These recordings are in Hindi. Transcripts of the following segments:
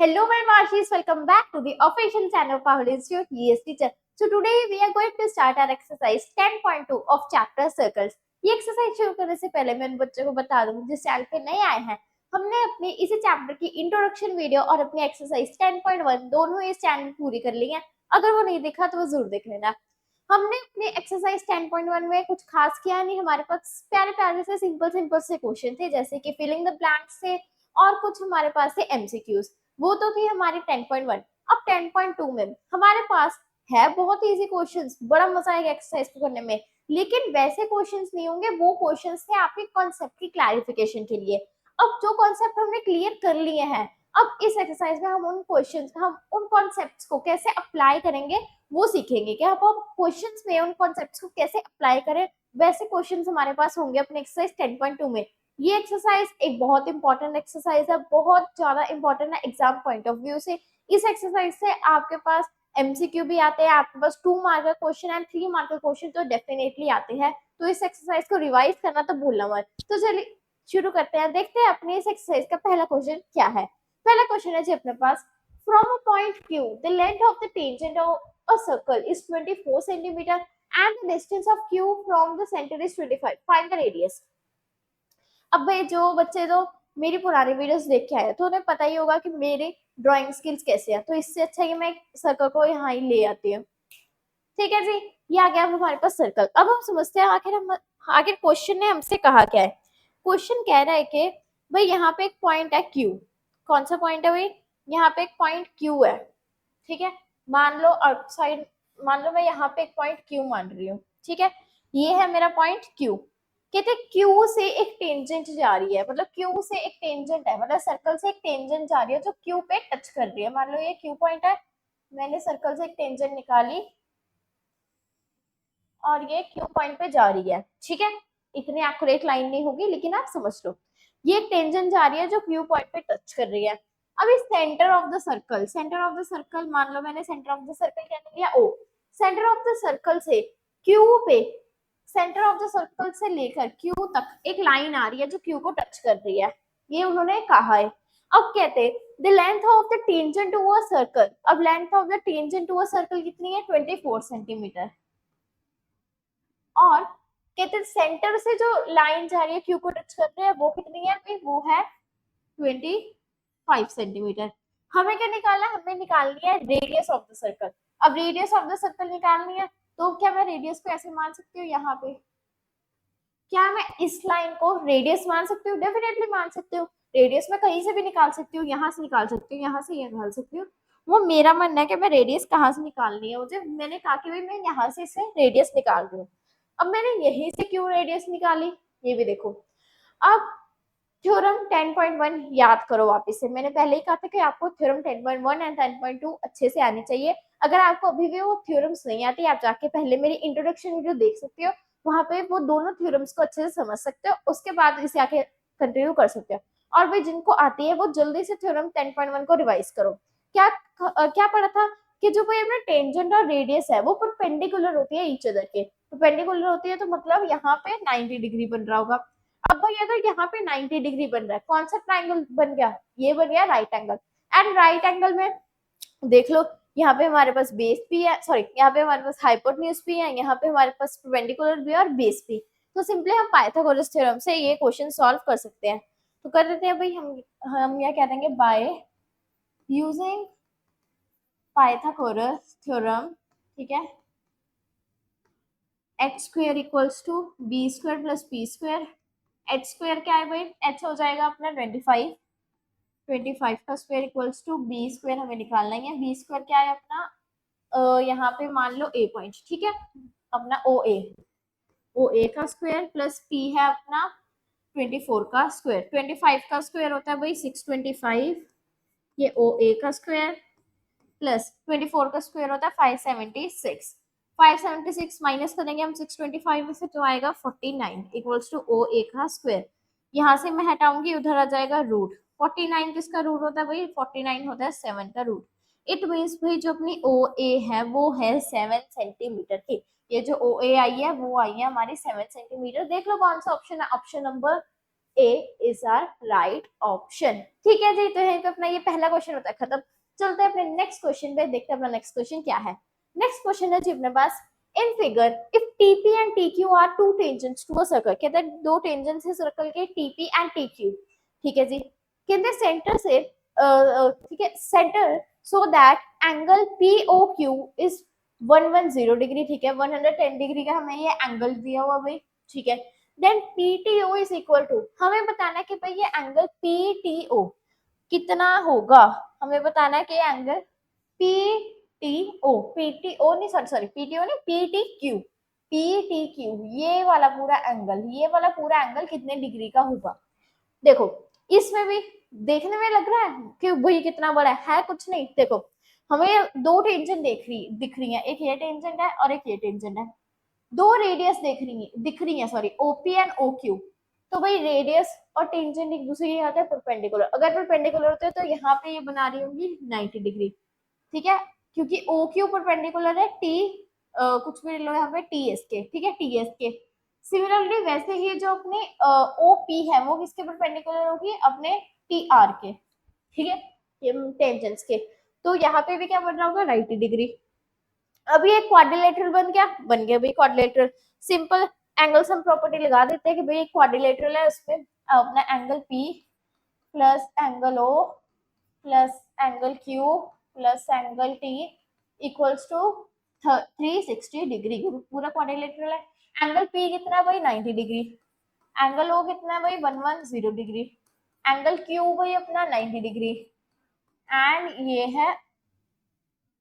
Hello, my Marshis. Welcome back to the official channel of Pahul Institute ES Teacher. So today we are going to start our exercise 10.2 of chapter circles. ये एक्सरसाइज शुरू करने से पहले मैं बच्चों को बता दूं जिस चैनल पे नए आए हैं, हमने अपने इसी चैप्टर की इंट्रोडक्शन वीडियो और अपनी एक्सरसाइज 10.1 दोनों इस चैनल में पूरी कर ली है। अगर वो नहीं देखा तो वो जरूर देख लेना। हमने अपनी एक्सरसाइज 10.1 में कुछ खास किया नहीं, हमारे पास प्यारे प्यारे से सिंपल से क्वेश्चन थे जैसे कि फिलिंग द ब्लैंक्स थे और कुछ हमारे पास थे एमसीक्यूज। वो तो थी हमारी 10.1। अब 10.2 में हमारे पास है बहुत इजी क्वेश्चंस, बड़ा मजा आएगा एक्सरसाइज को करने में, लेकिन वैसे क्वेश्चंस नहीं होंगे, वो क्वेश्चंस थे आपके कॉन्सेप्ट की क्लैरिफिकेशन के लिए। अब जो कॉन्सेप्ट हमने क्लियर कर लिए हैं, अब इस एक्सरसाइज में हम उन कॉन्सेप्ट्स को कैसे अप्लाई करेंगे वो सीखेंगे कि अब हम क्वेश्चंस में उन कॉन्सेप्ट्स को कैसे अप्लाई करें। वैसे क्वेश्चंस हमारे पास होंगे अपने एक्सरसाइज 10.2 में। ये एक्सरसाइज एक बहुत इंपॉर्टेंट एक्सरसाइज है, बहुत ज्यादा इंपॉर्टेंट है एग्जाम पॉइंट ऑफ व्यू से। इस एक्सरसाइज से आपके पास एमसीक्यू भी आते हैं, आपके पास 2 मार्क का क्वेश्चन एंड 3 मार्क का क्वेश्चन तो डेफिनेटली आते हैं। तो इस एक्सरसाइज को रिवाइज करना तो भूलना मत। तो चलिए शुरू करते हैं, देखते हैं अपने इस एक्सरसाइज का पहला क्वेश्चन क्या है। पहला क्वेश्चन है जी अपने पास, from a point Q the length of the tangent of a circle is 24 centimetre and the distance of Q from the centre is 25, find the radius. अब भाई जो बच्चे जो मेरी पुरानी वीडियोस देख के आए तो उन्हें पता ही होगा कि मेरे ड्राइंग स्किल्स कैसे हैं, तो इससे अच्छा है मैं सर्कल को यहाँ ही ले आती हूँ। ठीक है जी, ये आ गया हमारे पास सर्कल। अब हम समझते हैं आखिर क्वेश्चन ने हमसे कहा क्या है। क्वेश्चन कह रहा है कि भाई यहाँ पे एक पॉइंट है Q। कौन सा पॉइंट है भाई? यहाँ पे एक पॉइंट Q है। ठीक है, मान लो आउटसाइड, मान लो मैं यहाँ पे एक पॉइंट Q मान रही हूँ। ठीक है, ये है मेरा पॉइंट Q। कहते Q से एक टेंजेंट जा रही है, मतलब Q से एक टेंजेंट है, मतलब सर्कल से एक टेंजेंट जा रही है जो Q पे टच कर रही है। मान लो ये Q पॉइंट है, मैंने सर्कल से एक टेंजेंट निकाली और ये Q पॉइंट पे जा रही है। ठीक है, इतनी एक्यूरेट लाइन नहीं होगी लेकिन आप समझ लो, ये टेंजेंट जा रही है जो Q पॉइंट पे टच कर रही है। अब इस सेंटर ऑफ द सर्कल, मान लो मैंने सेंटर ऑफ द सर्कल क्या लिया O। Centre of the circle से Q पे, सेंटर ऑफ द सर्कल से लेकर Q तक एक लाइन आ रही है जो Q को टच कर रही है, ये उन्होंने कहा है। अब कहते the length of the tangent to a circle, अब length of the tangent to a circle कितनी है? 24 सेंटीमीटर। और कहते सेंटर से जो लाइन जा रही है Q को टच कर रही है वो कितनी है? वो है 25 सेंटीमीटर। हमें क्या निकालना है? हमें निकालनी है रेडियस ऑफ द सर्कल। अब रेडियस ऑफ द सर्कल निकालनी है तो क्या मैं रेडियस को ऐसे मान सकती हूँ? यहाँ पे क्या मैं इस लाइन को रेडियस मान सकती हूँ? डेफिनेटली मान सकती हूँ। रेडियस में कहीं से भी निकाल सकती हूँ, यहाँ से निकाल सकती हूँ, यहाँ से ये निकाल सकती हूँ। वो मेरा मानना है कि मैं रेडियस कहाँ से निकालनी है मुझे, मैंने कहा कि भाई मैं यहाँ से इसे रेडियस निकाल रही हूँ। अब मैंने यहीं से क्यों रेडियस निकाली ये भी देखो। अब थ्योरम 10.1 याद करो वापस से। मैंने पहले ही कहा था कि आपको थ्योरम 10.1 एंड 10.2 अच्छे से आनी चाहिए। अगर आपको अभी भी वो थ्योरम्स नहीं आती, आप जाके पहले मेरी इंट्रोडक्शन वीडियो देख सकते हो, वहां पे वो दोनों थ्योरम्स को अच्छे से समझ सकते हो, उसके बाद इसे आके कंटिन्यू कर सकते हो। और भाई जिनको आती है वो जल्दी से थ्योरम 10.1 को रिवाइज करो। क्या पढ़ा था कि जो भाई अपना टेंजेंट और रेडियस है वो परपेंडिकुलर होती है ईच अदर के। परपेंडिकुलर होती है तो मतलब यहाँ पे 90 डिग्री बन रहा होगा। अब भाई अगर यहाँ पे 90 डिग्री बन रहा है, कौन सा ट्राइंगल बन गया? ये बन गया right angle. And right angle में देख लो, यहाँ पे हमारे पास बेस भी है, सॉरी यहाँ पे हमारे पास हाइपोटेन्यूज भी है, यहाँ पे हमारे पास परपेंडिकुलर भी है और बेस भी। तो सिंपली हम पाइथागोरस थ्योरम से ये क्वेश्चन सॉल्व कर सकते हैं। तो कर देते हैं भाई, हम क्या कह देंगे, बाय यूजिंग पाइथागोरस थ्योरम। ठीक है, X square equals to B square plus P square. H square क्या है भाई? एच हो जाएगा अपना 25। 25 का square equals to B square हमें निकालना है। बी स्क्वायर क्या है अपना? यहाँ पे मान लो ए पॉइंट। ठीक है, अपना ओ ए का स्क्वायर प्लस पी है अपना 24 का स्क्वायर। 25 का स्क्वायर होता है भाई 625, ये ओ ए का स्क्वायर प्लस 24 का स्क्वायर होता है 576। 576 माइनस करेंगे हम 625 में से तो आएगा 49 इक्वल्स टू ओ ए का स्क्वायर। यहाँ से मैं हटाऊंगी, उधर आ जाएगा रूट। 49 किसका रूट होता है भाई? 49 होता है 7 का रूट। इट मीन्स भाई जो अपनी ओ ए है वो है 7 सेंटीमीटर की। ये जो ओ ए आई है वो आई है हमारी 7 सेंटीमीटर। देख लो कौन सा ऑप्शन है, option number A is are right option. ठीक है जी, तो यहीं पे अपना ये पहला क्वेश्चन होता है खत्म। चलते हैं अपने नेक्स्ट क्वेश्चन पे, देखते हैं अपना नेक्स्ट क्वेश्चन क्या है। नेक्स्ट क्वेश्चन है जी अपने पास, in figure if TP and TQ are two tangents to a circle, कहते हैं दो टेंजेंट्स है सर्कल के TP एंड TQ। ठीक है जी, कहते सेंटर से ठीक है centre so that angle POQ is 110 degree. ठीक है, 110 डिग्री का हमें ये एंगल दिया हुआ भाई। ठीक है, then PTO is equal to, हमें बताना है कि भाई ये एंगल PTO कितना होगा। हमें बताना है कि एंगल PTO नहीं, सॉरी PTO नहीं, PTQ ये वाला पूरा एंगल, ये वाला पूरा एंगल कितने डिग्री का होगा। देखो इसमें भी देखने में लग रहा है कि वही कितना बड़ा है कुछ नहीं। देखो हमें दो टेंजेंट दिख रही है, एक ये टेंजेंट है और एक ये टेंजेंट है। दो रेडियस दिख रही है सॉरी, OP एंड OQ। तो भाई रेडियस और टेंजेंट एक दूसरे के यहाँ पे परपेंडिकुलर, अगर परपेंडिकुलर होते हैं तो यहाँ पे ये बना रही होंगी 90 डिग्री। ठीक है, क्योंकि OQ परपेंडिकुलर है कुछ भी लो यहाँ पे TS के। ठीक है, TS के। सिमिलरली वैसे ही जो अपने OP है वो किसके परपेंडिकुलर होगी, अपने TR के। ठीक है, ये टेंजेंट्स के। तो यहाँ पे भी क्या बन रहा होगा, 90 डिग्री। अभी एक क्वाड्रिलेटरल बन गया भाई quadrilateral. Simple angle sum property लगा देते हैं कि भाई एक क्वाड्रिलेटरल है, उसमें अपना angle P plus angle O plus angle Q plus angle T equals to 360 degree. पूरा क्वाड्रिलेटरल है। एंगल P कितना है भाई, 90 डिग्री। एंगल O कितना है भाई, 110 डिग्री। एंगल Q भाई अपना 90 डिग्री। एंड ये है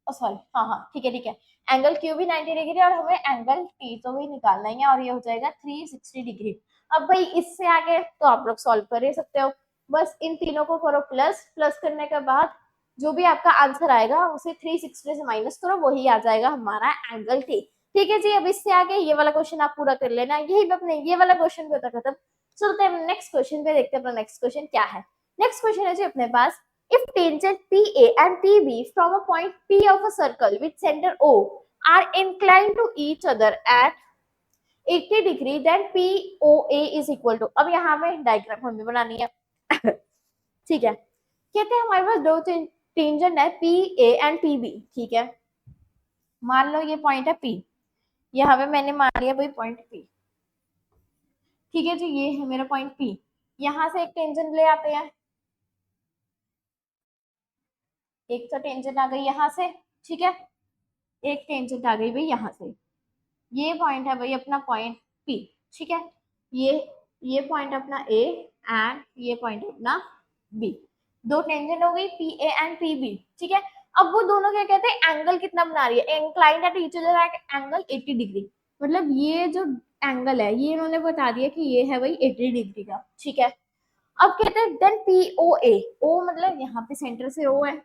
सॉरी हाँ ठीक है ठीक है, एंगल Q भी 90 डिग्री और हमें एंगल T तो भी निकालना ही है और ये हो जाएगा 360 डिग्री। अब भाई इससे आगे तो आप लोग सॉल्व कर ही सकते हो, बस इन तीनों को करो प्लस, प्लस करने के बाद जो भी आपका आंसर आएगा उसे 360 से माइनस करो, वही आ जाएगा हमारा एंगल T। ठीक है जी, अब इससे आगे ये वाला क्वेश्चन आप पूरा कर लेना, यही पे अपने ये वाला क्वेश्चन पे होता खत्म। चलते हैं नेक्स्ट क्वेश्चन पे, देखते हैं अपना नेक्स्ट क्वेश्चन क्या है। नेक्स्ट क्वेश्चन है जी अपने पास, if tangent PA and PB from a point P of a circle with center O are inclined to each other at 80 degree, then POA is equal to, अब यहाँ में डायग्राम हमें बनानी है। ठीक है, कहते हैं हमारे पास दो टेंजेंट है PA एंड PB। ठीक है, मान लो ये पॉइंट है P, यहाँ पे मैंने मान लिया भाई पॉइंट P। ठीक है जी, ये है मेरा पॉइंट P। यहाँ से एक टेंजेंट ले आते हैं, एक तो टेंजेंट आ गई यहाँ से। ठीक है, एक टेंजेंट आ गई भाई यहाँ से। ये पॉइंट है भाई अपना पॉइंट P। ठीक है, ये पॉइंट अपना A एंड ये पॉइंट अपना B। दो टेंजेंट हो गई PA एंड PB। ठीक है, अब वो दोनों क्या कहते हैं, एंगल कितना बना रही है, inclined at each other at angle 80 degree. मतलब ये जो एंगल है ये इन्होंने बता दिया कि ये है भाई 80 डिग्री का। ठीक है, अब कहते हैं देन POA, O मतलब यहाँ पे सेंटर से O है।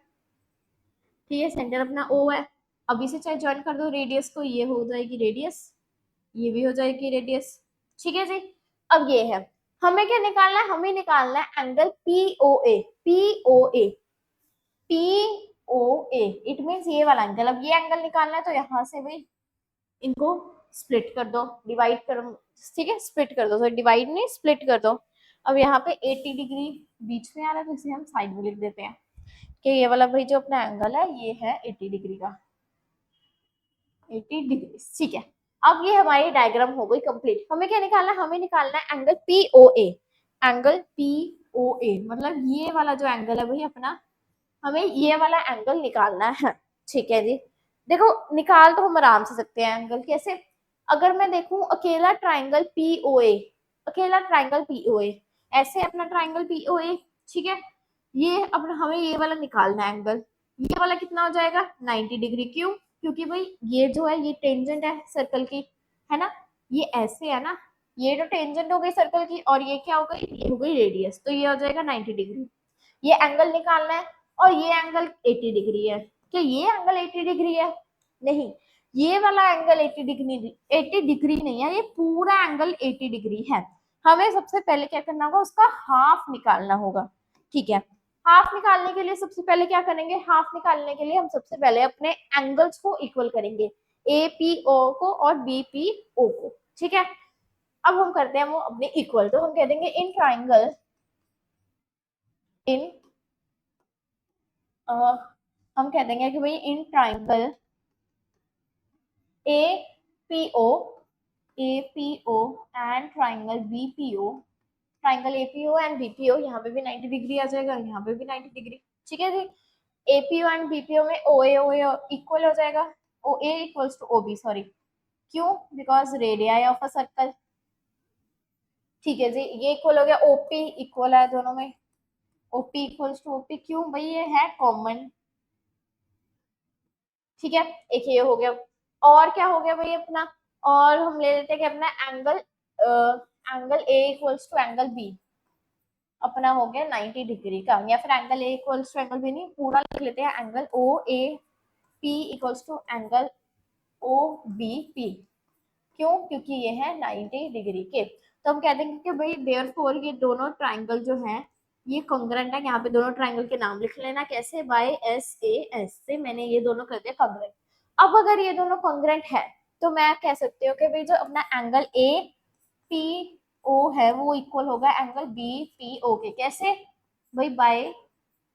ठीक है, सेंटर अपना O है। अब इसे चाहे ज्वाइन कर दो रेडियस को, ये हो जाएगी रेडियस, ये भी हो जाएगी रेडियस। ठीक है जी, अब ये है हमें क्या निकालना है, हमें निकालना है angle POA। POA POA it means ये वाला एंगल। अब ये एंगल निकालना है तो यहाँ से भी इनको स्प्लिट कर दो, डिवाइड करो। ठीक है, स्प्लिट कर दो, तो डिवाइड नहीं स्प्लिट कर दो। अब यहाँ पे 80 डिग्री बीच में आ रहा है तो इसे हम साइड में लिख देते हैं कि ये वाला भाई जो अपना एंगल है ये है 80 डिग्री का, 80 डिग्री। ठीक है, अब ये हमारी डायग्राम हो गई कंप्लीट। हमें क्या निकालना है, हमें निकालना है एंगल POA। एंगल POA मतलब ये वाला जो एंगल है वही अपना, हमें ये वाला एंगल निकालना है। ठीक है जी, देखो निकाल तो हम आराम से सकते हैं एंगल। कैसे, अगर मैं देखूं अकेला ट्राइंगल POA, अकेला ट्राइंगल POA, ऐसे अपना ट्राइंगल POA। ठीक है, ये अपना हमें ये वाला निकालना है एंगल। ये वाला कितना हो जाएगा, 90 डिग्री। क्यों, क्योंकि भाई ये जो है ये टेंजेंट है सर्कल की, है ना, ये ऐसे है ना, ये जो टेंजेंट हो गई सर्कल की और ये क्या हो गई, ये हो गई रेडियस, तो ये हो जाएगा 90 डिग्री। ये एंगल निकालना है और ये एंगल 80 डिग्री है। क्या ये एंगल 80 डिग्री है, नहीं, ये वाला एंगल 80 डिग्री, 80 डिग्री नहीं है, ये पूरा एंगल 80 डिग्री है। हमें सबसे पहले क्या करना होगा, उसका हाफ निकालना होगा। ठीक है, हाफ निकालने के लिए सबसे पहले क्या करेंगे, हाफ निकालने के लिए हम सबसे पहले अपने एंगल्स को इक्वल करेंगे, APO को और BPO को। ठीक है, अब हम करते हैं वो अपने इक्वल, तो हम कह देंगे इन ट्राइंगल, इन हम कह देंगे कि भाई in triangle A P O, A P O and triangle B P O, triangle APO and BPO, यहाँ पे भी 90 डिग्री आ जाएगा, यहाँ पे भी 90 डिग्री। ठीक है जी। एपीओ एंड बीपीओ में ओए इक्वल हो जाएगा, O A equals to O B, sorry क्यों, because radii of a circle. ठीक है जी, ये इक्वल हो गया, ओपी इक्वल है दोनों में, ओपी इक्वल्स टू ओपी, क्यों भाई ये है कॉमन। ठीक है, एक ये हो गया। और क्या हो गया भाई अपना, और हम ले लेते हैं कि अपना angle, angle A equals to angle B अपना हो गया 90 डिग्री का, या फिर angle A equals to angle B नहीं, पूरा लिख लेते हैं, angle O A P equals to angle O B P. क्यों, क्योंकि ये है 90 डिग्री के। तो हम कह देंगे कि भाई देयरफॉर ये दोनों ट्राइंगल जो है ये कॉन्ग्रेंट है। यहाँ पे दोनों ट्राइंगल के नाम लिख लेना, कैसे, बाय एस ए एस से मैंने ये दोनों कर दिया कॉन्ग्रेंट। अब अगर ये दोनों कॉन्ग्रेंट है तो मैं कह सकती हूँ कि भाई जो अपना एंगल ए पी ओ है वो इक्वल होगा एंगल बी पी ओ के, कैसे भाई, by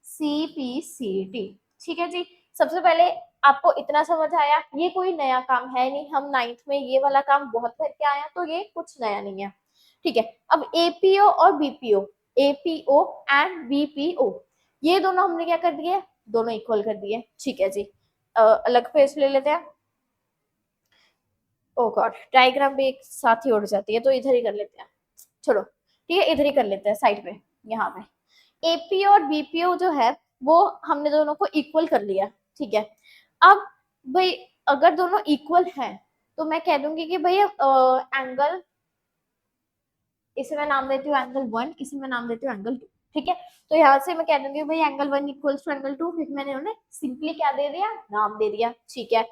C P C T. ठीक है जी। सबसे पहले आपको इतना समझ आया, ये कोई नया काम है नहीं, हम नाइन्थ में ये वाला काम बहुत करके आए हैं, तो ये कुछ नया नहीं है। ठीक है, अब एपीओ और बीपीओ, एपीओ एंड बीपीओ, ये दोनों हमने क्या कर दिए, दोनों इक्वल कर दिए। ठीक है जी। अलग पेज ले लेते हैं। ओ गॉड, डायग्राम भी एक साथ ही उड़ जाती है, तो इधर ही कर लेते हैं, छोड़ो। ठीक है, इधर ही कर लेते हैं साइड पे, यहाँ पे एपी और बीपीओ जो है वो हमने दोनों को इक्वल कर लिया। ठीक है, अब भाई अगर दोनों इक्वल हैं तो मैं कह दूंगी कि भाई एंगल, इसे मैं नाम देती हूँ एंगल वन, इसे मैं नाम देती हूँ एंगल टू। ठीक है, तो यहाँ से मैं कह दूंगी भाई angle one equals to angle two, फिर मैंने उन्हें सिंपली क्या दे दिया, नाम दे दिया। ठीक है,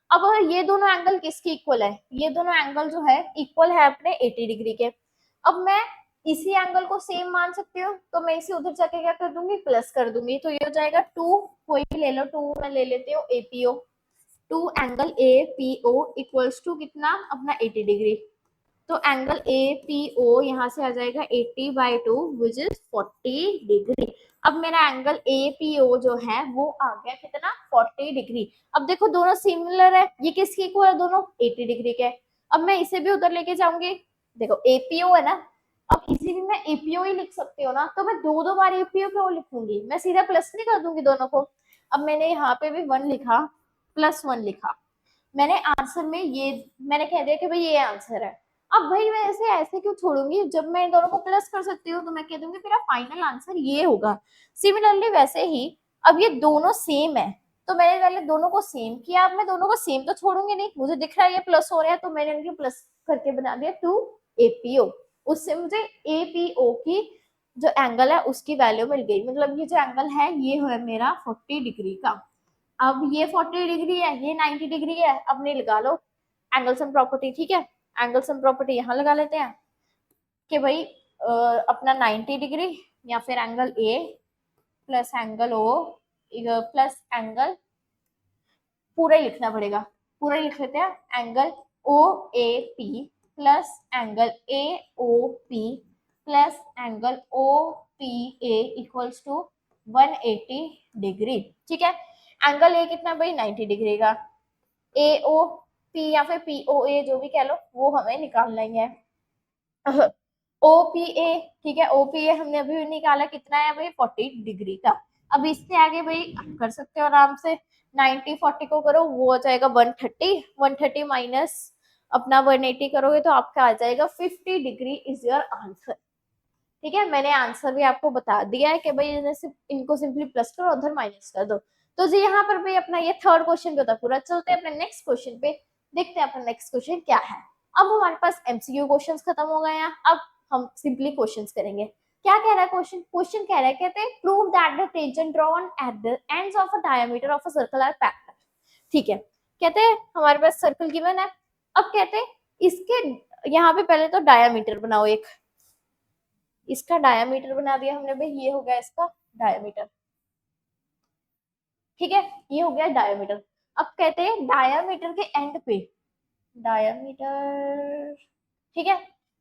अब अगर ये दोनों एंगल किसके इक्वल है, ये दोनों एंगल जो है इक्वल है अपने 80 डिग्री के। अब मैं इसी एंगल को सेम मान सकती हूँ, तो मैं इसे उधर जाके क्या कर दूंगी, प्लस कर दूंगी, तो ये हो जाएगा टू, कोई भी ले लो, टू मैं ले लेती हूँ APO, to angle A P O equals to कितना अपना 80 डिग्री। तो एंगल ए पी ओ यहाँ से आ जाएगा 80/2 विच इज 40 डिग्री। अब मेरा एंगल ए पी ओ जो है वो आ गया कितना, 40 डिग्री। अब देखो दोनों सिमिलर है, ये किसकी इक्वल है, दोनों 80 डिग्री के। अब मैं इसे भी उधर लेके जाऊंगी, देखो एपीओ है ना, अब इसी भी मैं एपीओ ही लिख सकती हूँ ना, तो मैं दो दो बार एपीओ क्यों लिखूंगी, मैं सीधा प्लस नहीं कर दूंगी दोनों को। अब मैंने यहाँ पे भी वन लिखा, प्लस वन लिखा, मैंने आंसर में ये मैंने कह दिया कि भाई ये आंसर है। अब भाई मैं ऐसे ऐसे क्यों छोड़ूंगी, जब मैं इन दोनों को प्लस कर सकती हूँ तो मैं कह दूंगी मेरा फाइनल आंसर ये होगा। सिमिलरली वैसे ही अब ये दोनों सेम है, तो मैंने पहले दोनों को सेम किया, अब मैं दोनों को सेम तो छोड़ूंगी नहीं, मुझे दिख रहा है ये प्लस हो रहा है, तो मैंने इनके प्लस करके बना दिया टू एपीओ। उससे मुझे एपीओ की जो एंगल है उसकी वैल्यू मिल गई, मतलब ये जो एंगल है ये है मेरा 40 डिग्री का। अब ये 40 डिग्री है, ये 90 डिग्री है, अपने लगा लो एंगल सम प्रॉपर्टी। ठीक है, एंगल सम प्रॉपर्टी यहाँ लगा लेते हैं कि भाई अपना 90 डिग्री या फिर angle A plus angle O plus angle, पूरा ही लिखना पड़ेगा, पूरा ही लिख लेते हैं, angle O A P plus angle A O P plus angle O P A equals to 180 degree. ठीक है, एंगल ए कितना भाई 90 डिग्री का, ए ओ पी या फिर पी ओ ए जो भी कह लो वो हमें निकालना ही है। ओ पी ए, ठीक है, ओ पी ए हमने अभी निकाला कितना है भाई 40 डिग्री का। अब इससे आगे भाई कर सकते हो आराम से, 90 40 को करो वो हो जाएगा 130, 130 माइनस अपना 180 करोगे तो आपका आ जाएगा 50 डिग्री इज योर आंसर। ठीक है, मैंने आंसर भी आपको बता दिया है कि भाई इनको सिंपली प्लस करो उधर माइनस कर दो। तो जी यहाँ पर भाई अपना ये थर्ड क्वेश्चन जो था पूरा, चलते हैं अपने नेक्स्ट क्वेश्चन पे, देखते हैं अपना नेक्स्ट क्वेश्चन क्या है। अब हमारे पास एमसीक्यू क्वेश्चंस खत्म हो गए हैं, अब हम सिंपली क्वेश्चंस करेंगे। क्या कह रहा है क्वेश्चन, क्वेश्चन कह रहा है, कहते हैं prove that the tangent drawn at the ends of a diameter of a circle are parallel. ठीक है, कहते हैं हमारे पास सर्कल गिवन है, अब कहते हैं इसके यहाँ पे पहले तो डायमीटर बनाओ, एक इसका डायमीटर बना दिया हमने भाई, ये हो गया इसका डायमीटर। ठीक है, ये हो गया डायमीटर। अब कहते हैं डायमीटर के एंड पे, डायमीटर, ठीक है,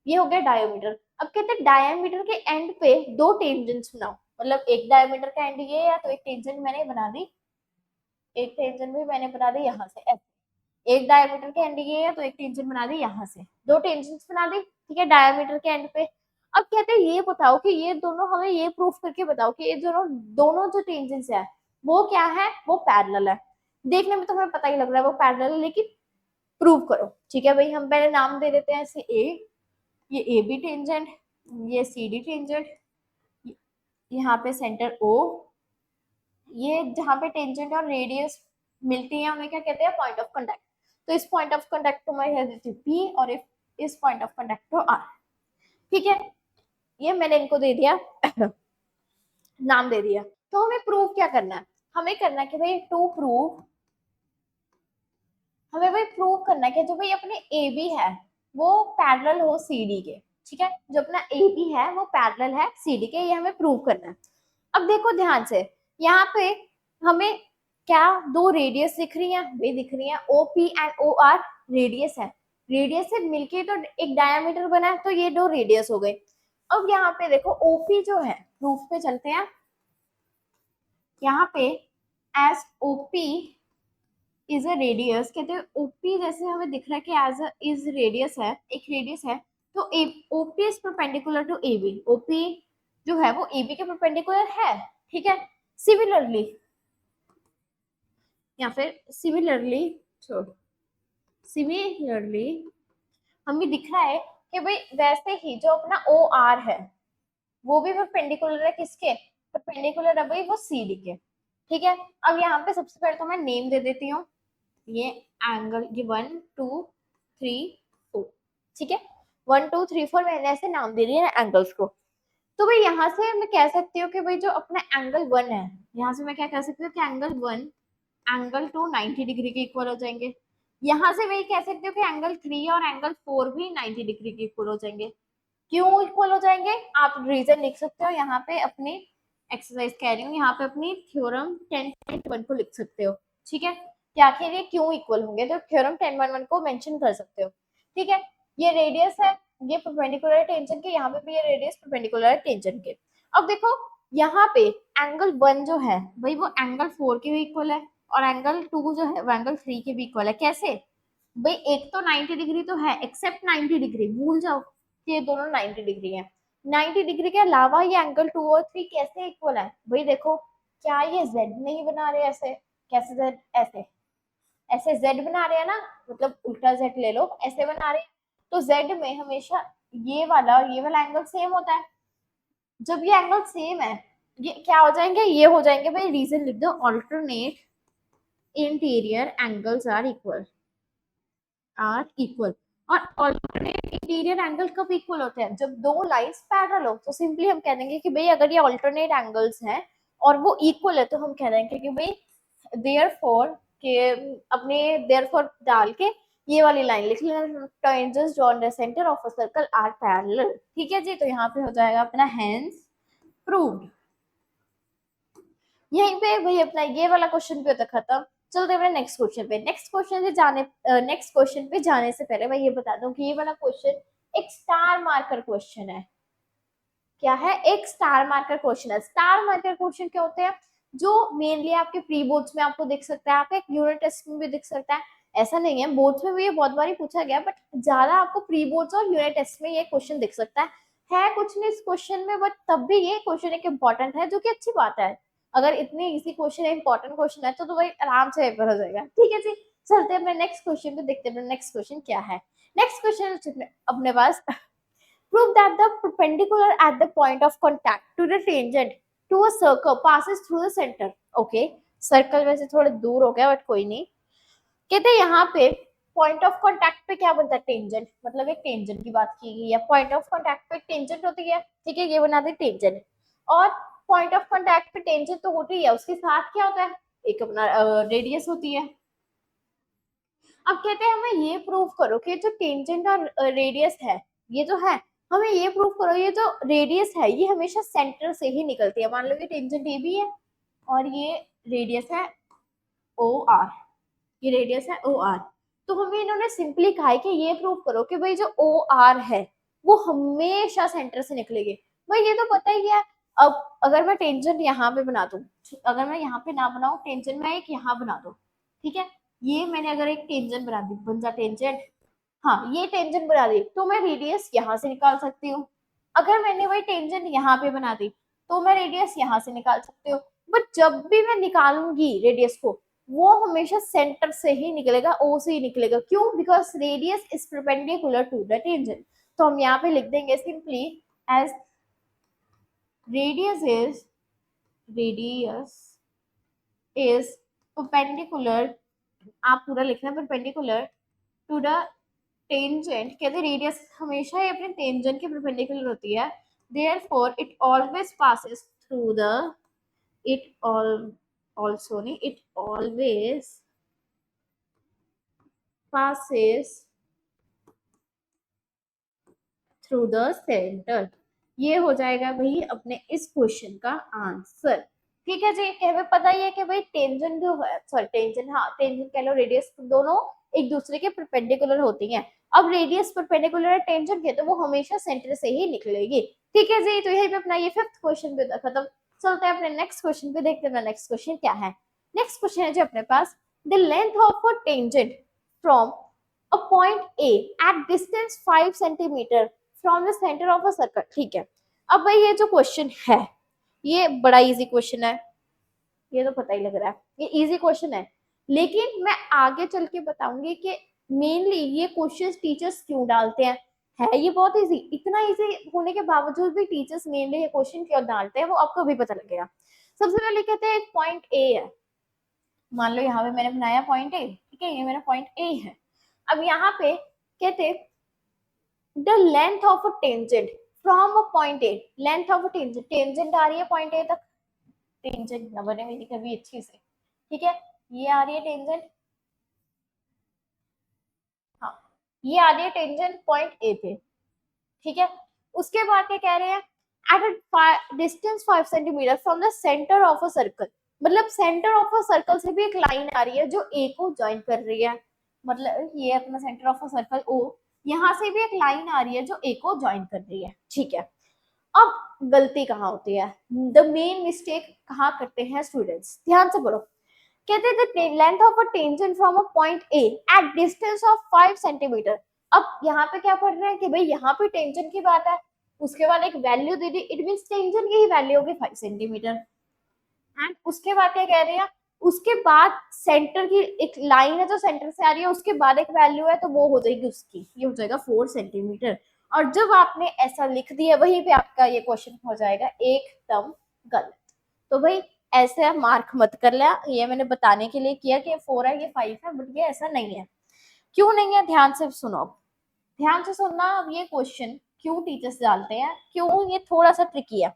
ये हो गया डायमीटर। अब कहते हैं डायमीटर के एंड पे दो टेंजेंट्स बनाओ, मतलब एक डायमीटर का एंड ये है तो एक टेंजेंट मैंने बना दी, एक टेंजेंट भी मैंने बना दी यहाँ से ऐसे। एक डायमीटर के एंड ये है तो एक टेंजेंट बना दी यहाँ से, दो टेंजेंट्स बना दी, ठीक है, डायमीटर के एंड पे। अब कहते हैं ये बताओ कि ये दोनों, हमें ये प्रूफ करके बताओ कि ये दोनों दोनों जो टेंजेंट्स है वो क्या है, वो पैरेलल है। देखने में तो हमें पता ही लग रहा है वो पैरेलल है, लेकिन प्रूव करो। ठीक है भाई, हम पहले नाम दे देते हैं ऐसे ए, ये ए बी टेंजेंट, ये सी डी टेंजेंट, यहाँ पे सेंटर ओ, ये जहाँ पे टेंजेंट और रेडियस मिलती है उन्हें क्या कहते हैं, पॉइंट ऑफ कांटेक्ट। तो इस पॉइंट ऑफ कांटेक्ट को मैं कह देती हूँ पी, और इस पॉइंट ऑफ कांटेक्ट को आर। ठीक है, ये मैंने इनको दे दिया नाम दे दिया। तो हमें प्रूव क्या करना है, हमें करना है कि भाई टू प्रूव, हमें भाई प्रूव करना है कि जो भाई अपने ए बी है वो पैरेलल हो सी डी के। ठीक है, जो अपना ए बी है वो पैरेलल है सी डी के, ये हमें प्रूव करना है। अब देखो ध्यान से, यहाँ पे हमें क्या दो रेडियस दिख रही है, वे दिख रही है O P and O R, radius है, रेडियस से मिलके तो एक डायमीटर बना है, तो ये दो रेडियस हो गए। अब यहाँ पे देखो ओपी जो है, प्रूफ पे चलते हैं, यहाँ पे S OP is a radius, कहते हैं ओपी जैसे हमें दिख रहा है कि एज इज रेडियस है, एक रेडियस है, तो OP is perpendicular to A B, OP जो है वो ए बी के परपेंडिकुलर है। ठीक है, सिमिलरली या फिर सिमिलरली छोड़, सिमिलरली हमें दिख रहा है कि भाई वैसे ही जो अपना ओ आर है वो भी परपेंडिकुलर है किसके, परपेंडिकुलर है भाई वो सी डी के। ठीक है, अब यहाँ पे सबसे पहले तो मैं नेम दे देती हूँ, ये एंगल, ये 1 2 3 4, ठीक है, 1 2 3 4 मैंने ऐसे नाम दे दिए ना एंगल्स को। तो भाई यहाँ से मैं कह सकती हूँ कि भाई जो अपना एंगल 1 है, यहाँ से मैं क्या कह सकती हूँ कि एंगल 1 एंगल 2 90 डिग्री के इक्वल हो जाएंगे। यहाँ से वही कह सकती हूँ कि एंगल 3 और एंगल 4 भी 90 डिग्री के इक्वल हो जाएंगे। क्यों इक्वल हो जाएंगे, आप रीजन लिख सकते हो यहाँ पे, अपनी एक्सरसाइज कह रही हूँ, यहाँ पे अपनी थ्योरम 10.1 को लिख सकते हो। ठीक है, कि आखिर ये क्यों इक्वल होंगे, तो थ्योरम 10.1 को मेंशन कर सकते हो। ठीक है, ये रेडियस है, ये परपेंडिकुलर टेंशन के, यहाँ पे भी ये रेडियस परपेंडिकुलर टेंशन के। अब देखो यहाँ पे एंगल 1 जो है भाई वो एंगल 4 के भी इक्वल है, और एंगल 2 जो है वो एंगल 3 के भी इक्वल है। कैसे भाई, एक तो 90 डिग्री तो है, एक्सेप्ट 90 डिग्री भूल जाओ कि ये दोनों 90 डिग्री है। 90 डिग्री के अलावा ये एंगल 2 और 3 कैसे इक्वल है भाई, देखो क्या ये जेड नहीं बना रहे ऐसे, कैसे जेड, ऐसे ऐसे जेड बना रहे हैं ना, मतलब उल्टा जेड ले लो, ऐसे बना रहे हैं। तो जेड में हमेशा ये वाला एंगल सेम होता है। जब ये एंगल सेम है, ये क्या हो जाएंगे, ये हो जाएंगे भाई, रीजन लिख दो, alternate interior angles are equal. और ऑल्टरनेट इंटीरियर एंगल कब इक्वल होते हैं, जब दो लाइंस पैरेलल हो। तो सिंपली हम कह देंगे कि भाई अगर ये ऑल्टरनेट एंगल्स हैं और वो इक्वल है, तो हम कह देंगे कि भाई देयरफॉर के, अपने देयरफॉर डाल के ये वाली लाइन लिख लेना, tangents drawn the centre of a circle are parallel. ठीक है जी, तो यहाँ पे हो जाएगा अपना हेंस प्रूव्ड। यहीं पे भाई अपना ये वाला क्वेश्चन भी होता खत्म। चलते हैं नेक्स्ट क्वेश्चन पे। नेक्स्ट क्वेश्चन पे जाने से पहले मैं ये बता दूं कि ये वाला क्वेश्चन एक स्टार मार्कर क्वेश्चन है। क्या है, एक स्टार मार्कर क्वेश्चन है। स्टार मार्कर क्वेश्चन क्या होते हैं, जो मेनली आपके प्री बोर्ड्स में आपको दिख सकता है, आपका एक यूनिट टेस्ट में भी दिख सकता है। ऐसा नहीं है, बोर्ड्स में भी ये बहुत बार पूछा गया, बट ज्यादा आपको प्री बोर्ड्स और यूनिट टेस्ट में ये क्वेश्चन दिख सकता है कुछ नहीं इस क्वेश्चन में, बट तब भी ये क्वेश्चन एक इंपॉर्टेंट है, जो कि अच्छी बात है। अगर इतनी इजी क्वेश्चन है, इंपॉर्टेंट क्वेश्चन है, तो भाई आराम से पेपर हो जाएगा। ठीक है जी, चलते हैं नेक्स्ट क्वेश्चन पे, देखते हैं नेक्स्ट क्वेश्चन क्या है। नेक्स्ट क्वेश्चन अपने पास, prove that the perpendicular at the point of contact to the tangent to a circle passes through the center. Okay, circle वैसे थोड़े दूर हो गया, बट कोई नहीं। कहते हैं यहाँ पे पॉइंट ऑफ कांटेक्ट पे क्या बनता है, टेंजेंट, मतलब एक टेंजेंट की बात की गई है। पॉइंट ऑफ कांटेक्ट पे टेंजेंट होती है, ठीक है, ये बना दे टेंजेंट। और पॉइंट ऑफ कांटेक्ट पे टेंजेंट तो होती है, उसके साथ क्या होता है, एक अपना रेडियस होती है। अब कहते हैं हमें ये प्रूव करो कि जो टेंजेंट और रेडियस है, ये जो है, हमें ये प्रूव करो ये जो रेडियस है ये हमेशा सेंटर से ही निकलती है। मान लो ये टेंजेंट ए भी है और ये रेडियस है ओ आर, ये रेडियस है ओ आर। तो हमें इन्होंने सिंपली कहा है कि ये प्रूव करो कि भाई जो ओ आर है वो हमेशा सेंटर से निकलेगी। भाई ये तो पता ही है। अब अगर मैं टेंजेंट यहाँ पे बना दूं, अगर मैं यहाँ पे ना बनाऊं टेंजेंट, मैं एक यहाँ बना दूं, ठीक है, ये मैंने अगर एक टेंजेंट बना दी, बन जा टेंजेंट, हाँ ये टेंजेंट बना दी, तो मैं रेडियस यहाँ से निकाल सकती हूँ। अगर मैंने वही टेंजेंट यहाँ पे बना दी तो मैं रेडियस यहाँ से निकाल सकती हूँ। बट जब भी मैं निकालूंगी रेडियस को, वो हमेशा सेंटर से ही निकलेगा, ओ से ही निकलेगा। क्यों? Because radius is perpendicular to the tangent. तो हम यहाँ पे लिख देंगे simply as radius is radius is perpendicular, आप पूरा लिखना परपेंडिकुलर टू द टेंजेंट। कहते हैं रेडियस हमेशा ही अपने टेंजेंट के परपेंडिकुलर होती है, therefore it always passes through the, it all also नहीं, it always passes through the center। ये हो जाएगा भाई अपने इस क्वेश्चन का आंसर। ठीक है जी, हमें पता ही है कि भाई टेंजेंट जो है, सॉरी टेंजेंट, हाँ टेंजेंट कह लो, रेडियस दोनों एक दूसरे के परपेंडिकुलर होती हैं। अब रेडियस परपेंडिकुलर है टेंजेंट के, तो वो हमेशा सेंटर से ही निकलेगी। ठीक है जी, तो यही पे अपना ये 5th क्वेश्चन पे खत्म। चलते हैं अपने नेक्स्ट क्वेश्चन पे, देखते हैं नेक्स्ट क्वेश्चन क्या है। नेक्स्ट क्वेश्चन है जो अपने पास, the length of a tangent from a point A at distance 5 centimeter from the center of a circle। ठीक है, अब भाई ये जो क्वेश्चन है ये बड़ा इजी क्वेश्चन है, ये तो पता ही लग रहा है ये इजी क्वेश्चन है। लेकिन मैं आगे चल के बताऊंगी कि मेनली ये क्वेश्चंस टीचर्स क्यों डालते हैं। है ये बहुत इजी, इतना इजी होने के बावजूद भी टीचर्स मेनली ये क्वेश्चन क्यों डालते हैं वो आपको भी पता लगेगा। सबसे पहले कहते हैं एक पॉइंट ए है, मान लो यहाँ पे मैंने बनाया पॉइंट ए, ठीक है, ये मेरा पॉइंट ए है। अब यहाँ पे कहते the length of a tangent from a point A, length of a tangent, tangent आ रही है पॉइंट ए तक, टेंजेंट न बने मेरी कभी अच्छी से, ठीक है, ये आ रही है टेंजेंट, हाँ ये आ रही है टेंजेंट पॉइंट ए पे, ठीक है। उसके बाद क्या कह रहे हैं, at a distance 5 centimetre from the centre of a circle, मतलब सेंटर ऑफ अ सर्कल से भी एक लाइन आ रही है जो ए को ज्वाइन कर रही है, मतलब ये अपना centre of a circle O, यहाँ से भी एक लाइन आ रही है जो ए को ज्वाइन कर रही है, ठीक है। अब गलती कहाँ होती है, द मेन मिस्टेक कहाँ करते हैं स्टूडेंट्स, ध्यान से बोलो। कहते हैं the length of a tangent from a point A at distance of 5 centimetre. अब यहाँ पे क्या पढ़ रहे हैं कि भाई यहाँ पे टेंजेंट की बात है, उसके बाद एक value they the, it means tangent की ही वैल्यू होगी 5 सेंटीमीटर। एंड उसके बाद क्या कह रहे हैं, उसके बाद सेंटर की एक लाइन है जो सेंटर से आ रही है, उसके बाद एक वैल्यू है तो वो हो जाएगी उसकी, ये हो जाएगा 4 सेंटीमीटर। और जब आपने ऐसा लिख दिया वहीं पे आपका ये क्वेश्चन हो जाएगा एकदम गलत। तो भाई ऐसे मार्क मत कर लिया, ये मैंने बताने के लिए किया कि 4 है ये 5 है, बट ये ऐसा नहीं है। क्यों नहीं है, ध्यान से सुनो, ध्यान से सुनना। अब ये क्वेश्चन क्यों टीचर्स डालते हैं, क्यों ये थोड़ा सा ट्रिकी है।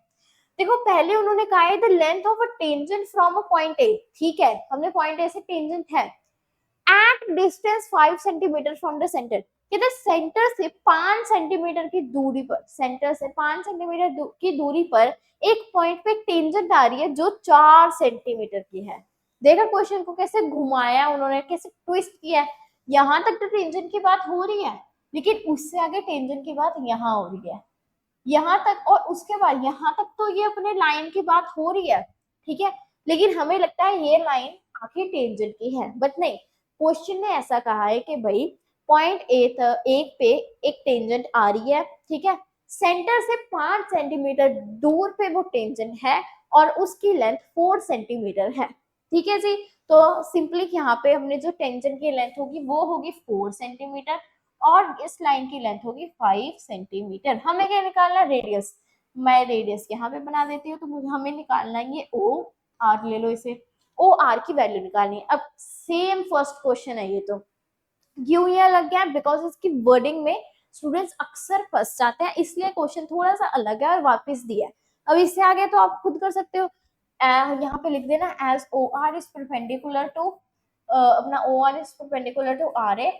देखो पहले उन्होंने कहा है the length of a tangent from a point ए, ठीक है, हमने पॉइंट ए से टेंजेंट है, at distance 5 centimetre from the centre, कहते सेंटर से 5 सेंटीमीटर की दूरी पर, सेंटर से 5 सेंटीमीटर की दूरी पर एक पॉइंट पे टेंजेंट आ रही है जो 4 सेंटीमीटर की है। देखा क्वेश्चन को कैसे घुमाया उन्होंने, कैसे ट्विस्ट किया है। यहाँ तक तो टेंजेंट की बात हो रही है, लेकिन उससे आगे टेंजेंट की बात यहाँ हो रही है, यहाँ तक, और उसके बाद यहाँ तक तो ये अपने लाइन की बात हो रही है, ठीक है। लेकिन हमें लगता है ये लाइन आखिर टेंजेंट की है, बट नहीं, क्वेश्चन ने ऐसा कहा है कि भाई पॉइंट एक पे एक टेंजेंट आ रही है, ठीक है, सेंटर से 5 सेंटीमीटर दूर पे वो टेंजेंट है और उसकी लेंथ 4 सेंटीमीटर है, ठीक है जी। तो सिंपली यहाँ पे हमने जो टेंजेंट की लेंथ होगी वो होगी 4 सेंटीमीटर और इस लाइन की लेंथ होगी 5 सेंटीमीटर। हमें क्या निकालना, रेडियस, मैं रेडियस यहाँ पे बना देती हूँ, तो मुझे हमें निकालना है ये ओ आर, ले लो इसे, ओ आर की वैल्यू निकालनी है। अब सेम फर्स्ट क्वेश्चन है ये, तो क्यों ये लग गया, बिकॉज इसकी वर्डिंग में स्टूडेंट्स अक्सर फंस जाते हैं, इसलिए क्वेश्चन थोड़ा सा अलग है और वापस दिया है। अब इससे आगे तो आप खुद कर सकते हो, यहाँ पे लिख देना as O R is perpendicular to, अपना O R is perpendicular to R A,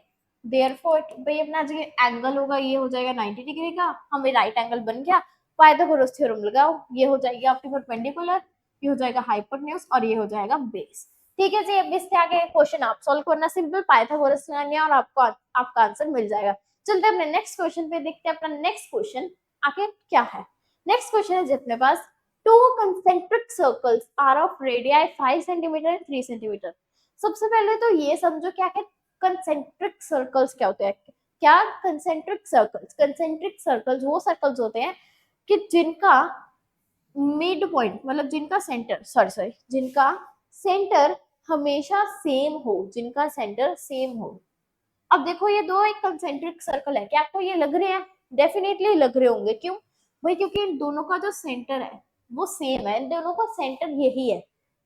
therefore भाई अपना जो एंगल होगा ये हो जाएगा 90 डिग्री का, हमें राइट एंगल बन गया, पाइथागोरस थ्योरम लगाओ, ये हो जाएगी आपकी परपेंडिकुलर, ये हो जाएगा हाइपोटेन्यूज और ये हो जाएगा बेस। ठीक है जी, अब इससे आगे क्वेश्चन आप सॉल्व करना, सिंपल पाइथागोरस लगानी है और आपको आपका आंसर मिल जाएगा। चलते हैं अपने नेक्स्ट क्वेश्चन पे, देखते हैं अपना नेक्स्ट क्वेश्चन आखिर क्या है। नेक्स्ट क्वेश्चन है अपने पास, two concentric circles are of radii 5 centimetre and 3 centimetre. सबसे पहले तो ये समझो क्या है कंसेंट्रिक सर्कल्स क्या होते हैं। क्या कंसेंट्रिक सर्कल्स, कंसेंट्रिक सर्कल्स वो सर्कल्स होते हैं कि जिनका मिड पॉइंट मतलब जिनका सेंटर सॉरी जिनका सेंटर हमेशा सेम हो, जिनका सेंटर सेम हो। अब देखो ये दो एक कंसेंट्रिक सर्कल है, क्या आपको ये लग रहे हैं? डेफिनेटली लग रहे होंगे, क्यों भाई? क्योंकि इन दोनों का जो सेंटर है वो सेम है, इन दोनों का सेंटर यही है,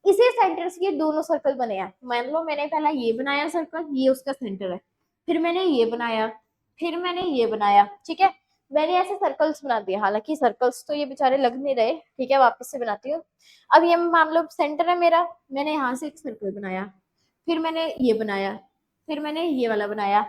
इसी सेंटर से ये दोनों सर्कल बने हैं। मान लो मैंने पहला ये बनाया सर्कल, ये उसका सेंटर है, फिर मैंने ये बनाया, फिर मैंने ये बनाया, ठीक है, मैंने ऐसे सर्कल्स बना दिए। हालांकि सर्कल्स तो ये बेचारे लग नहीं रहे, ठीक है, वापस से बनाती हूँ। अब ये मान लो सेंटर है मेरा, मैंने यहाँ से एक सर्कल बनाया, फिर मैंने ये बनाया, फिर मैंने ये वाला बनाया।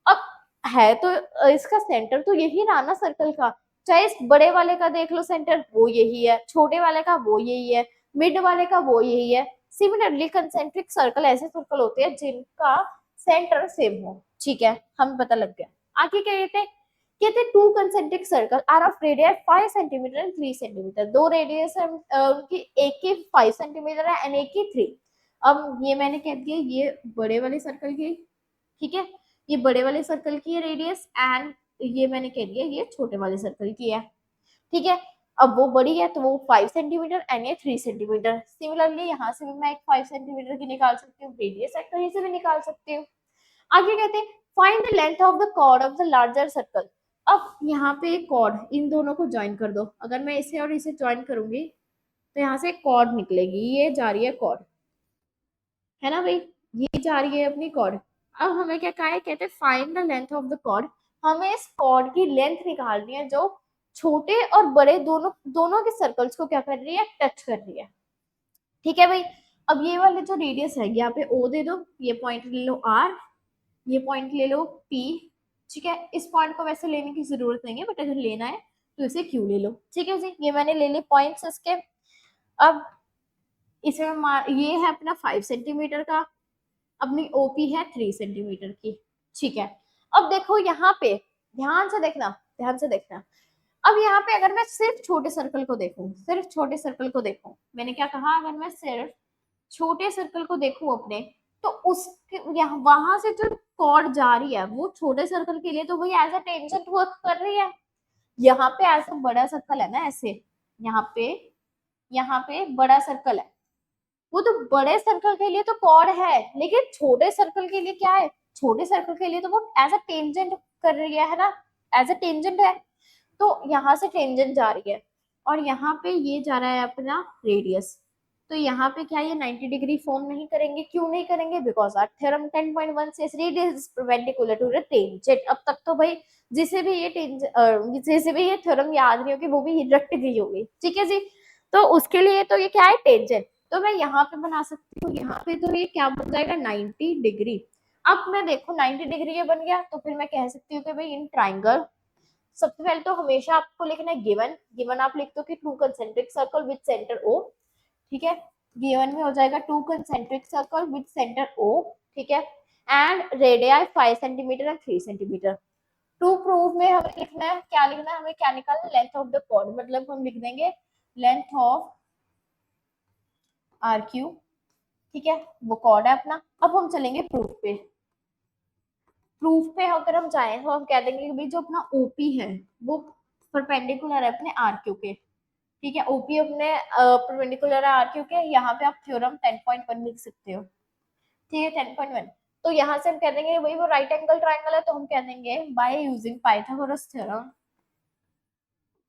अब है तो इसका सेंटर तो यही रहा ना सर्कल का, चाहे इस बड़े वाले का देख लो सेंटर वो यही है, छोटे वाले का वो यही है, मिड वाले का वो यही है। सिमिलरली कंसेंट्रिक सर्कल ऐसे सर्कल होते हैं जिनका सेंटर सेम हो, ठीक है, हमें पता लग गया। आगे क्या कहते two concentric circle are of radius 5 centimetre and 3 centimetre. दो रेडियस है उनकी, एक की 5 सेंटीमीटर है एंड एक की 3। अब ये मैंने कह दिया ये बड़े वाले सर्कल की, ठीक है, ये बड़े वाले सर्कल की है रेडियस, एंड ये मैंने कह दिया ये छोटे वाले सर्कल की है, ठीक है। अब वो बड़ी है तो वो 5 सेंटीमीटर एंड ये 3 सेंटीमीटर। सिमिलरली यहाँ से भी मैं एक 5 सेंटीमीटर की निकाल सकती हूँ, रेडियस है कहीं से भी निकाल सकती हूँ। आगे कहते हैं find the length of the chord of the larger circle. अब यहाँ पे एक कॉर्ड, इन दोनों को ज्वाइन कर दो। अगर मैं इसे और इसे ज्वाइन करूंगी तो यहाँ से कॉर्ड निकलेगी, ये जा रही है कॉर्ड, है ना भाई, ये जा रही है अपनी कॉर्ड। अब हमें क्या कहा है, कहते हैं find the length of the chord. हमें इस कॉर्ड की लेंथ निकालनी है जो छोटे और बड़े दोनों दोनों के सर्कल्स को क्या कर रही है, टच कर रही है, ठीक है भाई। अब ये वाले जो रेडियस है यहाँ पे ओ दे दो, ये पॉइंट ले लो आर, ये पॉइंट ले लो पी, ठीक है। इस पॉइंट को वैसे लेने की जरूरत नहीं है, बट अगर लेना है तो इसे क्यू ले लो, ठीक है जी। ये मैंने ले ली पॉइंट्स इसके। अब इसमें ये है अपना 5 सेंटीमीटर का, अपनी ओपी है 3 सेंटीमीटर की, ठीक है। अब देखो यहाँ पे ध्यान से देखना, ध्यान से देखना। अब यहाँ पे अगर मैं सिर्फ छोटे सर्कल को देखूं, सिर्फ छोटे सर्कल को देखूं, मैंने क्या कहा, अगर मैं सिर्फ छोटे सर्कल को देखूं अपने, तो उसके यहाँ वहां से जो कॉर्ड जा रही है वो छोटे सर्कल के लिए तो वही एज अ टेंजेंट वर्क कर रही है। यहाँ पे ऐसा बड़ा सर्कल है ना, ऐसे यहाँ पे बड़ा सर्कल है, वो तो बड़े सर्कल के लिए तो कॉर्ड है, लेकिन छोटे सर्कल के लिए क्या है, छोटे सर्कल के लिए तो वो एज अ टेंजेंट कर रही है ना, एज अ टेंजेंट है। तो यहाँ से टेंजेंट जा रही है और यहाँ पे ये जा रहा है अपना रेडियस। तो यहाँ पे क्या ये 90 डिग्री फॉर्म नहीं करेंगे, क्यों नहीं करेंगे? Because our theorem 10.1 says radius is perpendicular to the tangent. अब तक तो भाई जिसे भी ये थ्योरम याद नहीं होगी वो भी रट गई होगी, ठीक है जी। तो उसके लिए तो ये क्या है, टेंजेंट। तो मैं यहाँ पे बना सकती हूँ, यहाँ पे तो ये क्या बन जाएगा 90 डिग्री। अब मैं देखो 90 डिग्री ये बन गया, तो फिर मैं कह सकती हूँ कि भाई इन ट्राइंगल, सबसे पहले तो हमेशा आपको लिखना है गिवन, गिवन आप लिख दो कि two concentric circle with centre O, ठीक है। गिवन में हो जाएगा two concentric circle with centre O, ठीक है, and radii 5 centimetre and 3 centimetre. To prove में हमें लिखना है, क्या लिखना है, हमें क्या निकालना है, लेंथ ऑफ द कॉर्ड, मतलब हम लिख देंगे लेंथ ऑफ आर क्यू, ठीक है, वो कॉर्ड है अपना। अब हम चलेंगे प्रूफ पे। प्रूफ पे अगर हम जाए तो हम कह देंगे कि भाई जो अपना ओपी है वो परपेंडिकुलर है अपने आर क्यू के, ठीक है, ओपी अपने परपेंडिकुलर है आर क्यू के। यहाँ पे आप थ्योरम 10.1 लिख सकते हो, ठीक है, 10.1। तो यहाँ से हम कह देंगे भाई वो राइट एंगल ट्राइंगल है, तो हम कह देंगे by using Pythagoras theorem,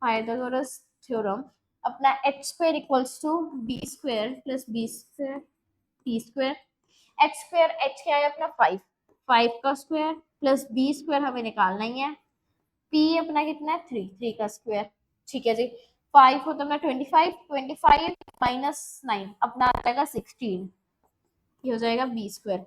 Pythagoras theorem अपना H square equals to B square plus B square T square. H square, H क्या है अपना 5, 5 का स्क्वायर प्लस बी स्क्वायर हमें निकालना ही है, पी अपना कितना है 3, 3 का स्क्वायर, ठीक है जी। 5 होता है 25, 25 माइनस 9 अपना आ जाएगा 16, ये हो जाएगा बी स्क्वायर।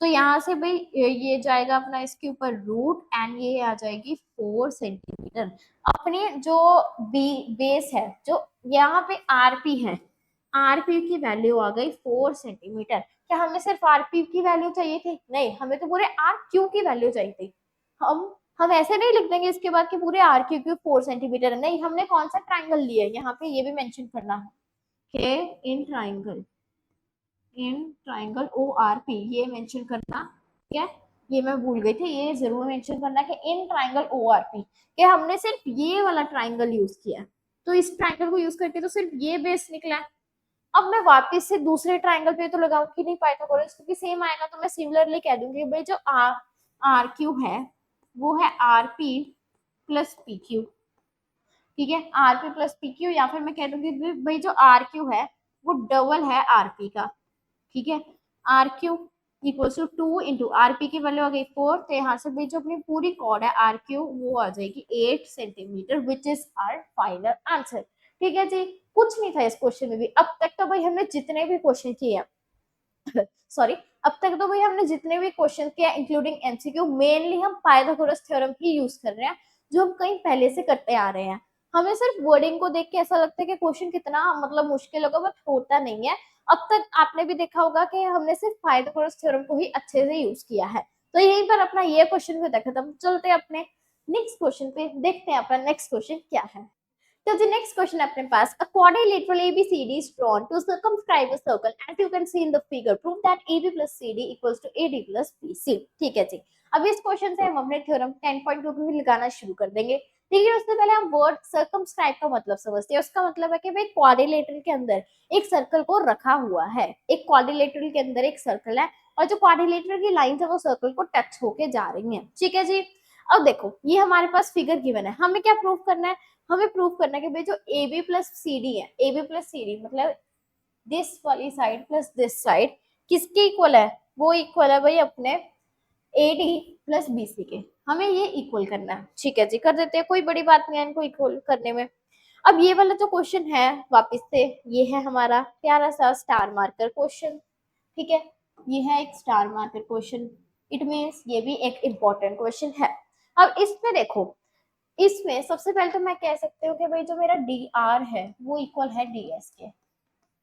तो यहाँ से भाई ये जाएगा अपना इसके ऊपर रूट एंड ये आ जाएगी 4 सेंटीमीटर। अपनी जो बेस है, जो यहाँ पे आरपी है, आरपी की वैल्यू आ गई 4 सेंटीमीटर। क्या हमें सिर्फ आरपी की वैल्यू चाहिए थी? नहीं, हमें तो पूरे आर क्यू की वैल्यू चाहिए थी। हम हम ऐसे नहीं लिख देंगे इसके बाद कि पूरे आर क्यू क्यूब 4 सेंटीमीटर है, नहीं, हमने कौन सा ट्राइंगल लिया है यहाँ पे ये भी मेंशन करना है कि in triangle O R P, ये मेंशन करना, ठीक है, ये मैं भूल गई थी, ये जरूर मेंशन करना कि in triangle O R P कि हमने सिर्फ ये वाला ट्राइंगल यूज किया है, तो इस ट्राइंगल को यूज करके तो सिर्फ ये बेस निकला है। अब मैं वापस से दूसरे ट्राइंगल पे तो लगाऊंगी नहीं पाइथागोरस, क्योंकि सेम आएगा, तो मैं सिमिलरली कह दूंगी भाई जो आर आर क्यू है वो है R P plus P Q, ठीक है, R P plus P Q, या फिर मैं कह दूंगी भाई जो आर क्यू है वो डबल है आर पी का, ठीक है, R Q equals to 2 R P की वैल्यू आ गई 4, तो यहाँ से भाई जो अपनी पूरी कॉर्ड है आर क्यू वो आ जाएगी 8 centimetre, which is our final answer. ठीक है जी, कुछ नहीं था इस क्वेश्चन में भी। अब तक तो भाई हमने जितने भी क्वेश्चन किए हैं सॉरी, अब तक तो भाई हमने जितने भी क्वेश्चन किए इंक्लूडिंग एमसीक्यू, मेनली हम पाइथागोरस थ्योरम ही यूज कर रहे हैं, जो हम कहीं पहले से करते आ रहे हैं। हमें सिर्फ वर्डिंग को देख के ऐसा लगता है कि क्वेश्चन कितना मतलब मुश्किल होगा, बट होता नहीं है। अब तक आपने भी देखा होगा कि हमने सिर्फ पाइथागोरस थ्योरम को ही अच्छे से यूज किया है। तो यहीं पर अपना ये क्वेश्चन भी था खत्म। चलते हैं अपने नेक्स्ट क्वेश्चन पे, देखते हैं अपना नेक्स्ट क्वेश्चन क्या है। So the next question अपने पास, a quadrilateral ABCD is drawn to circumscribe a circle as you can see in the figure. Prove that AB plus CD equals to AD plus BC. ठीक है जी, अब इस क्वेश्चन से हम अपने थ्योरम 10.2 भी लगाना शुरू कर देंगे। ठीक है, उससे पहले हम वर्ड सर्कमस्क्राइब का मतलब समझते हैं। उसका मतलब है कि भाई क्वाड्रिलेटरल के अंदर एक सर्कल को रखा हुआ है, एक क्वाड्रिलेटरल के अंदर एक सर्कल है और जो क्वाड्रिलेटरल की लाइन है वो सर्कल को टच होके जा रही है। ठीक है जी, अब देखो ये हमारे पास फिगर गिवन है, हमें क्या प्रूव करना है, हमें प्रूव करना है कि भाई जो A B plus C D है, A B plus C D मतलब दिस वाली साइड प्लस दिस साइड किसके इक्वल है, वो इक्वल है भाई अपने A D plus B C के, हमें ये इक्वल करना है। ठीक है जी, कर देते हैं, कोई बड़ी बात नहीं है इनको इक्वल करने में। अब ये वाला जो क्वेश्चन है वापस से ये है हमारा प्यारा सा स्टार मार्कर क्वेश्चन, ठीक है, ये है एक star marker question, it means ये भी एक इम्पोर्टेंट क्वेश्चन है। अब इसमें देखो, इसमें सबसे पहले तो मैं कह सकती हूँ कि भाई जो मेरा डी आर है वो इक्वल है डी एस के।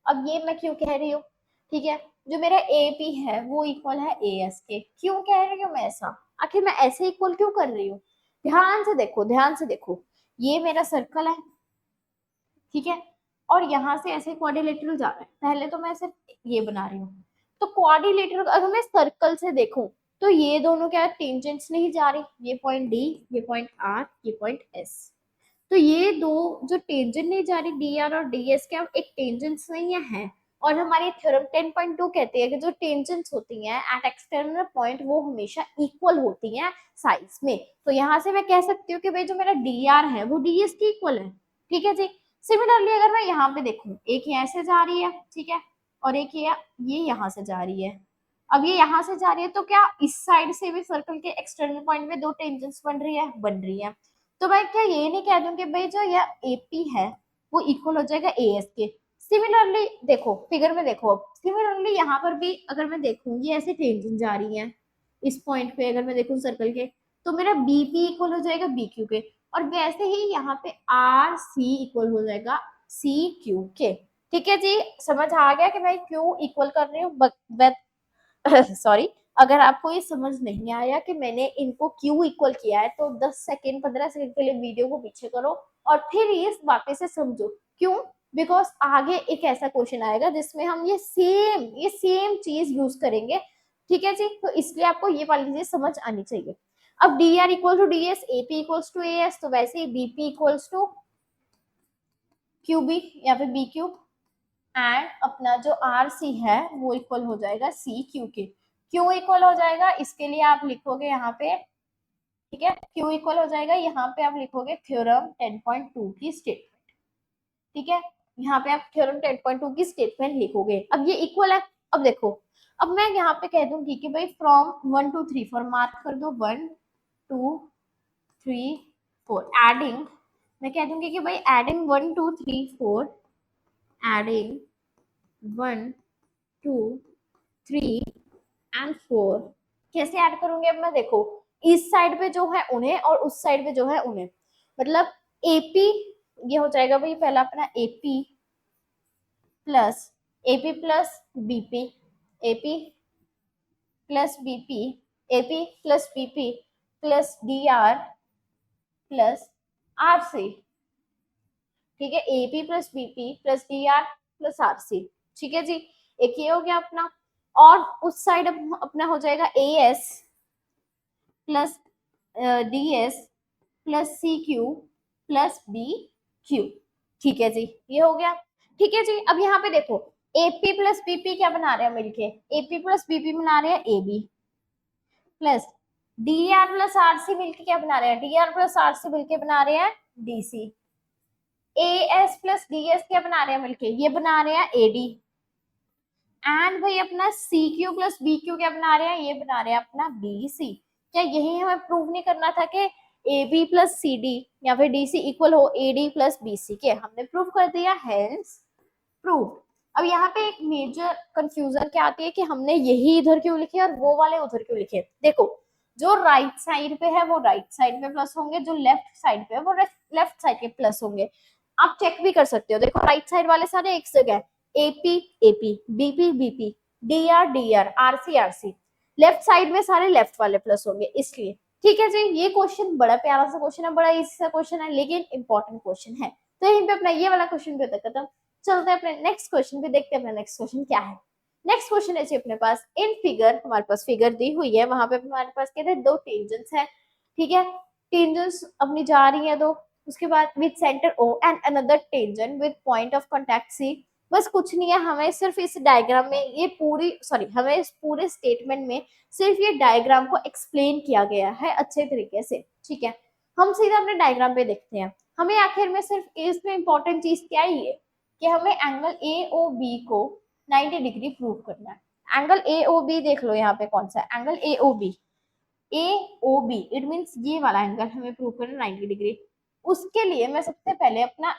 अब ये मैं क्यों कह रही हूँ, ठीक है, जो मेरा ए पी है वो इक्वल है ए एस के, क्यों कह रही हूँ मैं ऐसा, आखिर मैं ऐसे इक्वल क्यों कर रही हूँ, ध्यान से देखो, ध्यान से देखो, ये मेरा सर्कल है, ठीक है, और यहाँ से ऐसे क्वाड्रिलेटरल जा रहा है, पहले तो मैं सिर्फ ये बना रही हूँ, तो क्वाड्रिलेटरल अगर मैं सर्कल से देखूं तो ये दोनों क्या टेंजेंट्स नहीं जा रही, ये पॉइंट डी, ये पॉइंट आर, ये पॉइंट एस, तो ये दो जो टेंजेंट नहीं जा रही डी आर और डी एस क्या एक टेंजेंट्स नहीं है। और हमारी थ्योरम 10.2 कहती है कि जो टेंजेंट्स होती हैं एट एक्सटर्नल पॉइंट वो हमेशा इक्वल होती हैं साइज में, तो यहाँ से मैं कह सकती हूँ कि भाई जो मेरा डी आर है वो डी एस की इक्वल है। ठीक है जी, सिमिलरली अगर मैं यहाँ पे देखूं, एक यहाँ से जा रही है, ठीक है, और एक ये यहाँ से जा रही है, अब ये यहाँ से जा रही है तो क्या इस साइड से भी सर्कल के एक्सटर्नल पॉइंट में दो टेंजेंट्स बन रही है, तो मैं क्या ये नहीं कह दूं कि भाई जो ये एपी है वो इक्वल हो जाएगा एएस के। सिमिलरली देखो फिगर में देखो, सिमिलरली यहाँ पर भी अगर मैं देखूं ये ऐसे टेंजेंट जा रही है इस पॉइंट पे, अगर मैं देखूं सर्कल के, तो मेरा बीपी इक्वल हो जाएगा बीक्यू के, और वैसे ही यहाँ पे आर सी इक्वल हो जाएगा सी क्यू के। ठीक है जी, समझ आ गया कि मैं क्यों इक्वल कर रही हूँ सॉरी, अगर आपको ये समझ नहीं आया कि मैंने इनको क्यों इक्वल किया है तो 10 सेकेंड 15 सेकेंड के लिए वीडियो को पीछे करो और फिर ये वापस से समझो क्यों, बिकॉज आगे एक ऐसा क्वेश्चन आएगा जिसमें हम ये सेम चीज यूज करेंगे। ठीक है जी, तो इसलिए आपको ये वाली चीज समझ आनी चाहिए। अब D R equal to D S, AP equals to A S, तो वैसे ही BP equals to Q B या फिर बी क्यू, एंड अपना जो आर सी है वो इक्वल हो जाएगा सी क्यू के। क्यों इक्वल हो जाएगा, इसके लिए आप लिखोगे यहाँ पे, ठीक है, क्यों इक्वल हो जाएगा, यहाँ पे आप लिखोगे थ्योरम 10.2 की स्टेटमेंट, ठीक है, यहाँ पे आप थ्योरम 10.2 की स्टेटमेंट लिखोगे। अब ये इक्वल है, अब देखो, अब मैं यहाँ पे कह दूंगी कि भाई फ्रॉम 1 to 3 4 मार्क कर दो, 1 2 3 4 एडिंग, मैं कह दूंगी कि भाई एडिंग 1 2 3 4, एडिंग 1 2 3 एंड 4, कैसे ऐड करूंगी, अब मैं देखो इस साइड पे जो है उन्हें और उस साइड पे जो है उन्हें, मतलब एपी ये हो जाएगा भाई पहला अपना AP plus BP, AP plus BP, AP plus BP, plus D R plus R C. ठीक है, AP plus BP plus D R plus R C. ठीक है जी, एक ये हो गया अपना। और उस साइड अपना हो जाएगा A S plus D S plus C Q plus B Q. ठीक है जी, ये हो गया। ठीक है जी, अब यहाँ पे देखो एपी प्लस बीपी क्या बना रहे हैं मिलके, एपी प्लस बीपी बना रहे हैं AB plus D R plus RC मिलके क्या बना रहे हैं, डी आर प्लस आरसी मिलके बना रहे हैं डीसी। ए एस प्लस डी एस क्या बना रहे हैं मिलके, ये बना रहे हैं एडी। एंड भाई अपना C Q plus B Q क्या बना रहे हैं, ये बना रहे हैं अपना बी सी। क्या यही हमें प्रूव नहीं करना था कि A B plus C D या फिर डी सी इक्वल हो A D plus B C के, हमने प्रूव कर दिया, हेंस प्रूव। अब यहाँ पे एक मेजर कंफ्यूजन क्या आती है कि हमने यही इधर क्यों लिखे और वो वाले उधर क्यों लिखे। देखो जो राइट साइड पे है वो राइट साइड पे प्लस होंगे, जो लेफ्ट साइड पे है वो लेफ्ट साइड पे प्लस होंगे। आप चेक भी कर सकते हो, देखो राइट साइड वाले सारे एक जगह, AP AP, BP BP, DR DR, RC RC, left side में सारे लेफ्ट वाले प्लस होंगे इसलिए। ठीक है जी, ये क्वेश्चन बड़ा प्यारा सा क्वेश्चन है, बड़ा इजी सा क्वेश्चन है, लेकिन इंपॉर्टेंट क्वेश्चन है। तो यहीं पे अपना ये वाला क्वेश्चन भी होता है खत्म। चलते हैं अपने नेक्स्ट क्वेश्चन पे, देखते हैं अपना नेक्स्ट क्वेश्चन क्या है। नेक्स्ट क्वेश्चन है जी अपने पास, इन फिगर, हमारे पास फिगर दी हुई है, वहां पे हमारे पास कहते हैं दो टेंजेंट्स है। ठीक है, टेंजेंट्स अपनी जा रही है दो, उसके बाद with centre O and another tangent with point of contact C. बस कुछ नहीं है, हमें सिर्फ इस डायग्राम में ये पूरी हमें इस पूरे स्टेटमेंट में सिर्फ ये डायग्राम को एक्सप्लेन किया गया है अच्छे तरीके से। ठीक है, हम सीधा अपने डायग्राम पे देखते हैं। हमें आखिर में सिर्फ इसमें इंपॉर्टेंट चीज क्या है ये कि हमें एंगल ए ओ बी को 90 डिग्री प्रूव करना है। एंगल ए ओ बी देख लो यहाँ पे कौन सा है, angle A O B, A O B it means ये वाला एंगल हमें प्रूव करना है 90 डिग्री। उसके लिए मैं सबसे पहले अपना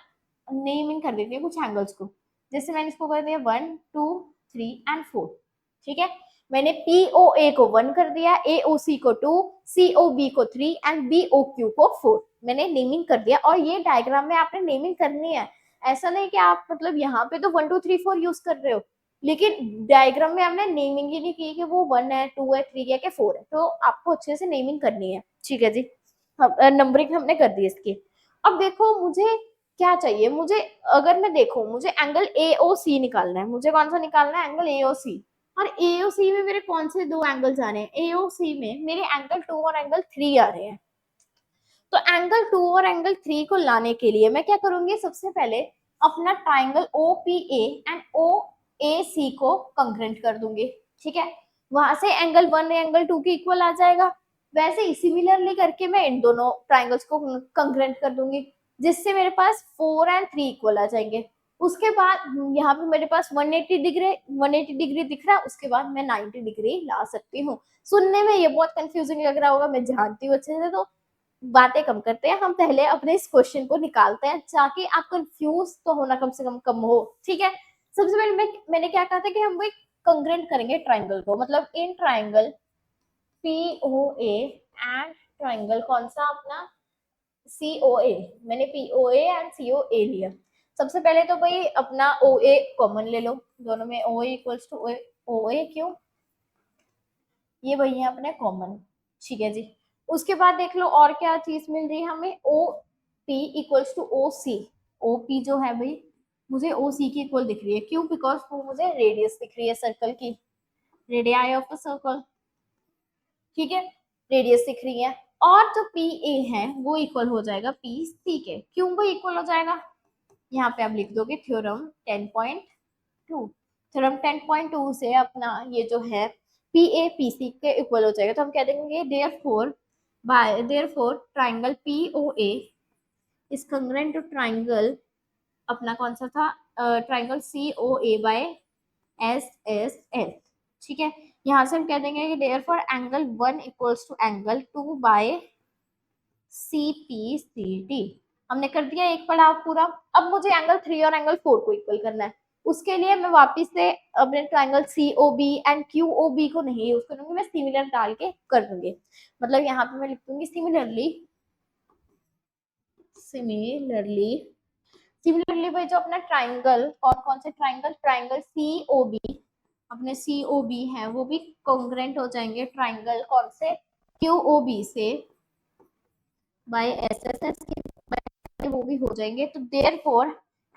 नेमिंग कर देती हूँ कुछ एंगल्स को। जैसे मैंने इसको कर दिया 1 2 3 एंड 4। ठीक है, मैंने पी ओ ए को 1 कर दिया, ए ओ सी को 2, सी ओ बी को 3 एंड बी ओ क्यू को 4। मैंने नेमिंग कर दिया, और ये डायग्राम में आपने नेमिंग करनी है। ऐसा नहीं कि आप मतलब यहाँ पे तो 1 2 3 4 यूज कर रहे हो, लेकिन डायग्राम में हमने नेमिंग ही नहीं की कि वो 1 है 2 है 3 है कि 4 है, तो आपको अच्छे से नेमिंग करनी है। ठीक है जी, नंबरिंग हमने कर दी इसकी। अब देखो मुझे क्या चाहिए, मुझे अगर मैं देखो मुझे एंगल ए ओ सी निकालना है, मुझे कौन सा निकालना है, एंगल ए ओ सी। और ए ओ सी में मेरे कौन से दो एंगल्स आ रहे हैं, ए ओ सी में मेरे एंगल 2 और एंगल 3 आ रहे हैं। तो एंगल 2 और एंगल 3 को लाने के लिए मैं क्या करूंगी, सबसे पहले अपना triangle O P A and O A C को कंग्रेंट कर दूंगी। ठीक है, वहां से एंगल 1 एंगल 2 के इक्वल आ जाएगा। वैसे ही सिमिलरली करके मैं इन दोनों ट्राइंगल्स को कंग्रेंट कर दूंगी, जिससे मेरे पास 4 एंड 3 इक्वल आ जाएंगे। उसके बाद यहाँ पे मेरे पास 180 डिग्री दिख रहा है, उसके बाद मैं 90 डिग्री ला सकती हूँ। सुनने में ये बहुत कंफ्यूजिंग लग रहा होगा, मैं जानती हूँ अच्छे से, तो बातें कम करते हैं, हम पहले अपने इस क्वेश्चन को निकालते हैं ताकि आप कंफ्यूज तो होना कम से कम हो। ठीक है, सबसे पहले मैंने क्या कहा था कि हम एक कंग्रेंट करेंगे ट्राइंगल को, मतलब in triangle P O A and triangle कौन सा अपना सी ओ ए, मैंने P O A and C O ए लिया। सबसे पहले तो भाई अपना ओ ए कॉमन ले लो, दोनों में ओ ए इक्वल्स टू ओ ए, क्यों, ये वही है अपने कॉमन। ठीक है जी, उसके बाद देख लो और क्या चीज मिल रही है हमें, O P equals to O C. O P जो है भाई मुझे ओ सी की इक्वल दिख रही है, क्यों, बिकॉज वो मुझे रेडियस दिख रही है सर्कल की, रेडियाई ऑफ द सर्कल। ठीक है, रेडियस दिख रही है। और जो पी ए है वो इक्वल हो जाएगा पी सी के, क्यों वो इक्वल हो जाएगा, यहाँ पे आप लिख दोगे थ्योरम 10.2। थ्योरम 10.2 से अपना ये जो है पी ए पी सी के इक्वल हो जाएगा, तो हम कह देंगे therefore triangle P O A is congruent to triangle अपना कौन सा था, triangle C O A by S S L. ठीक है, यहाँ से हम कह देंगे कि therefore angle 1 equals to angle 2 by C P C D. हमने कर दिया एक पड़ाव पूरा। अब मुझे एंगल 3 और एंगल 4 को इक्वल करना है, उसके लिए मैं वापस से अपने triangle C O B and Q O B को नहीं यूज करूंगी, मैं सिमिलर डाल के कर दूंगी। मतलब यहाँ पे मैं लिख दूंगी सिमिलरली सिमिलरली भाई जो अपना ट्राइंगल और कौन से triangle, triangle C O B, अपने सी ओ बी है वो भी कॉन्ग्रेंट हो जाएंगे ट्राइंगल कौन से क्यू ओ बी से बाय एस एस एस के वो भी हो जाएंगे, तो therefore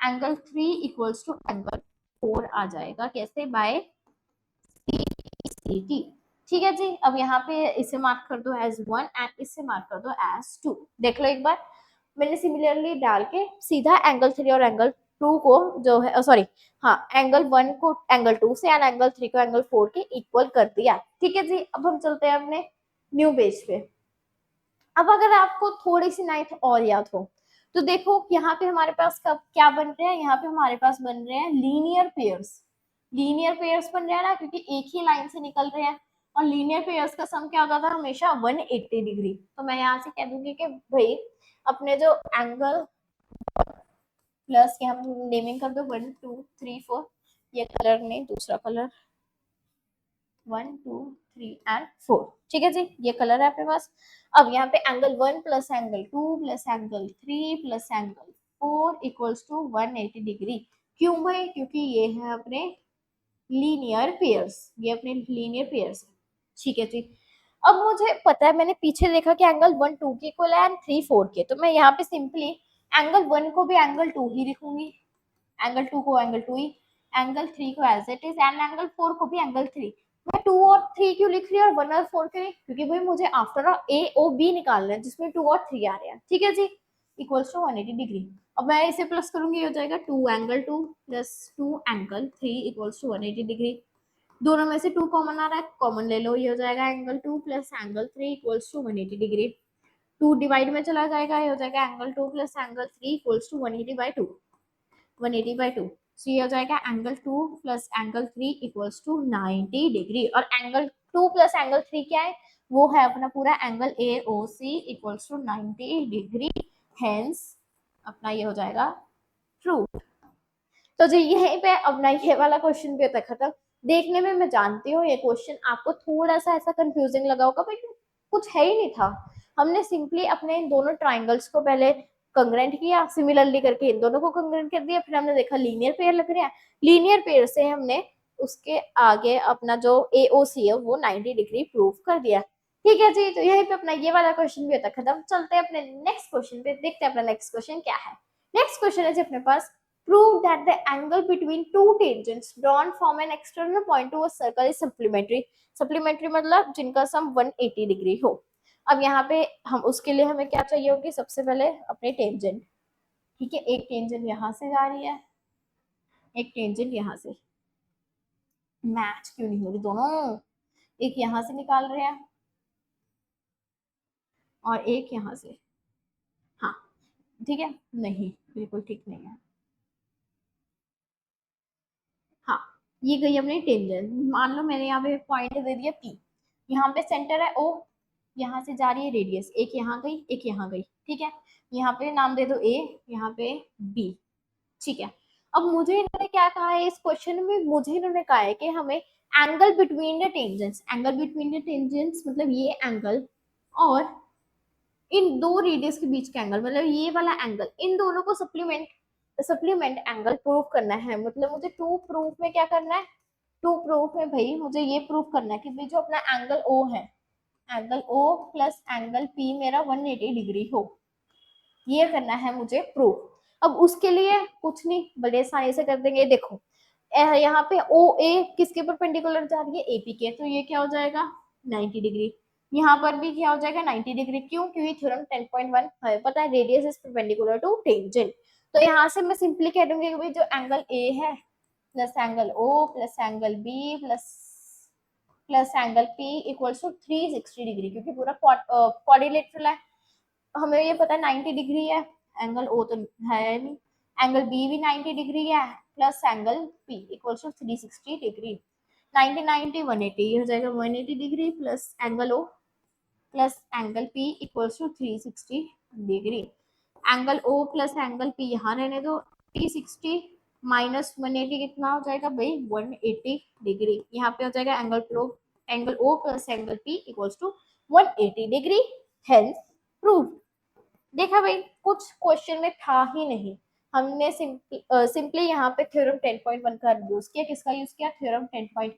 angle 3 equals to angle 4 आ जाएगा, कैसे, बाय सी सी टी। ठीक है जी, अब यहाँ पे इसे मार्क कर दो एज 1 एंड इसे मार्क कर दो एज 2। देख लो एक बार, मैंने सिमिलरली डाल के सीधा एंगल 3 और एंगल 2 को जो है, सॉरी हाँ, एंगल 1 को एंगल 2 से एंड एंगल 3 को एंगल 4 के इक्वल कर दिया। ठीक है जी, अब हम चलते हैं अपने न्यू पेज पे। अब अगर आपको थोड़ी सी नाइट और याद हो तो देखो यहाँ पे हमारे पास कब क्या बन रहे हैं, यहाँ पे हमारे पास बन रहे हैं लीनियर पेयर्स। लीनियर पेयर्स बन रहे हैं ना, क्योंकि एक ही लाइन से निकल रहे हैं, और लीनियर पेयर्स का सम क्या होता था हमेशा 180 डिग्री। तो मैं यहाँ से कह दूंगी कि भाई अपने जो एंगल प्लस के हम नेमिंग कर दो 1 2 3 4, ये कलर नहीं दूसरा कलर 1 2 3 एंड 4। ठीक है जी, ये कलर है अपने पास। अब यहाँ पे angle 1 plus angle 2 plus angle 3 plus angle 4 equals to 180 degree. क्यों भाई, क्योंकि ये है अपने लीनियर पेयर्स, ये अपने लीनियर पेयर्स है। ठीक है जी, अब मुझे पता है, मैंने पीछे देखा कि एंगल 1 2 के इक्वल है एंड 3 4 के, तो मैं यहाँ पे सिंपली एंगल 1 को भी एंगल 2 ही लिखूंगी, एंगल 2 को एंगल 2 ही, एंगल 3 को as it is, and angle 4 को भी एंगल 3। मैं 2 और 3 क्यों लिख रही हूँ और 1 और 4 क्यों नहीं, क्योंकि भाई मुझे आफ्टर ऑल ए ओ बी निकालना है जिसमें 2 और 3 आ रहे हैं। ठीक है जी, इक्वल्स टू 180 डिग्री। अब मैं इसे प्लस करूंगी, ये हो जाएगा 2 angle 2 plus 2 angle 3 equals to 180 degree. दोनों में से 2 कॉमन आ रहा है, कॉमन ले लो, ये हो जाएगा angle 2 plus angle 3 equals to 180 degree. 2 divide में चला जाएगा, ये हो जाएगा angle 2 plus angle 3 equals to 180 by 2, 180 by 2। So ये हो जाएगा angle 2 plus angle 3 equals to 90 degree. और एंगल 2 प्लस एंगल 3 क्या है, वो है अपना पूरा angle A O C equals to 90 degree. Hence अपना ये हो जाएगा ट्रू। तो जो यहीं पे अपना ये वाला क्वेश्चन भी होता है खत्म। देखने में मैं जानती हूँ ये क्वेश्चन आपको थोड़ा सा ऐसा कंफ्यूजिंग लगा होगा, बट कुछ है ही नहीं था। हमने सिंपली अपने इन दोनों ट्राइंगल्स को पहले कंग्रेंट किया, सिमिलरली करके इन दोनों को कंग्रेंट कर दिया, फिर हमने देखा लीनियर पेयर लग रहे हैं, लीनियर पेयर से हमने उसके आगे अपना जो AOC है वो 90 डिग्री प्रूव कर दिया। ठीक है जी, तो यहीं पे अपना ये वाला क्वेश्चन भी होता है खत्म। चलते हैं अपने नेक्स्ट क्वेश्चन पे, देखते हैं अपना नेक्स्ट क्वेश्चन क्या है। नेक्स्ट क्वेश्चन है जी अपने पास, prove that the angle between two tangents drawn from an external point to a circle is supplementary। supplementary मतलब जिनका सम 180 डिग्री हो। अब यहाँ पे हम उसके लिए हमें क्या चाहिए होगी, सबसे पहले अपने टेंजेंट। ठीक है, एक टेंजेंट यहाँ से जा रही है, एक टेंजेंट यहाँ से, मैच क्यों नहीं हो रही दोनों, एक यहाँ से निकाल रहे हैं और एक यहाँ से। हाँ ठीक है, नहीं बिल्कुल ठीक नहीं है। हाँ, ये गई अपनी टेंजेंट। मान लो मैंने यहाँ पे पॉइंट दे दिया P, यहाँ पे सेंटर है O, यहाँ से जा रही है रेडियस, एक यहाँ गई एक यहाँ गई। ठीक है, यहाँ पे नाम दे दो A, यहाँ पे B। ठीक है, अब मुझे इन्होंने क्या कहा है इस क्वेश्चन में, मुझे इन्होंने कहा है कि हमें angle between the tangents, angle between the tangents मतलब ये एंगल और इन दो रेडियस के बीच का एंगल, मतलब ये वाला एंगल, इन दोनों को सप्लीमेंट एंगल प्रूव करना है। मतलब मुझे टू प्रूफ में क्या करना है, टू प्रूफ में भाई मुझे ये प्रूफ करना है कि भाई जो अपना एंगल O है, angle O plus angle P मेरा 180 डिग्री हो, ये करना है मुझे प्रूफ। अब उसके लिए कुछ नहीं, बड़े आसानी से कर देंगे। देखो यहाँ पे OA किसके परपेंडिकुलर जा रही है, AP के, तो ये क्या हो जाएगा 90 डिग्री। यहाँ पर भी क्या हो जाएगा 90 डिग्री, क्यों, क्योंकि थ्योरम 10.1 है, पता है radius is perpendicular to tangent. तो यहाँ से मैं सिंपली कह दूंगी कि भाई जो एंगल A है plus angle O plus angle B plus angle P equals to 360 degree, क्योंकि पूरा क्वाड्रिलेटरल है, हमें ये पता है 90 डिग्री है, एंगल O तो है नहीं, एंगल B भी 90 डिग्री है, plus angle P equals to 360 degree. 90 90 180, ये हो जाएगा 180 degree plus angle O plus angle P equals to 360 degree. Angle O plus angle P यहाँ रहने दो, 360 माइनस 180 कितना हो जाएगा भाई 180 डिग्री। यहाँ पे हो जाएगा angle O plus angle P equals to 180 degree. Hence prove. देखा भाई, कुछ क्वेश्चन में था ही नहीं, हमने सिंपली यहाँ पे थ्योरम 10.1 का यूज किया, किसका यूज किया, थ्योरम 10.1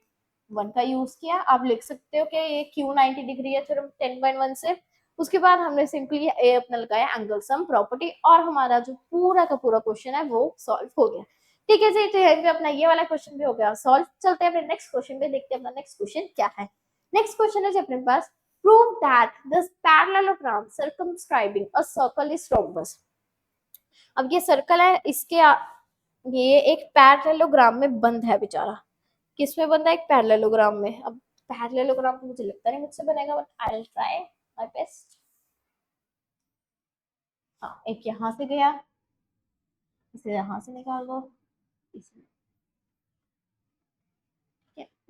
1 का यूज किया। आप लिख सकते हो कि ये क्यू 90 डिग्री है थ्योरम 10.1 से। उसके बाद हमने सिंपली ए अपना लगाया एंगल सम प्रॉपर्टी और हमारा जो पूरा का पूरा क्वेश्चन है वो सॉल्व हो गया। ठीक है जी, तो यहीं पे अपना ये वाला क्वेश्चन भी हो गया सॉल्व। चलते हैं अपने नेक्स्ट क्वेश्चन पे, देखते हैं अपना नेक्स्ट क्वेश्चन क्या है। नेक्स्ट क्वेश्चन है जी अपने पास, prove that this parallelogram circumscribing a circle is rhombus. अब ये सर्कल है, इसके ये एक पैरेललोग्राम में बंद है बेचारा। किस में बंद है? एक पैरेललोग्राम में। अब पैरेललोग्राम तो मुझे लगता नहीं मुझसे बनेगा, but I will try my best. हाँ, एक यहाँ से गया, इसे यहाँ से निकाल दो, इसे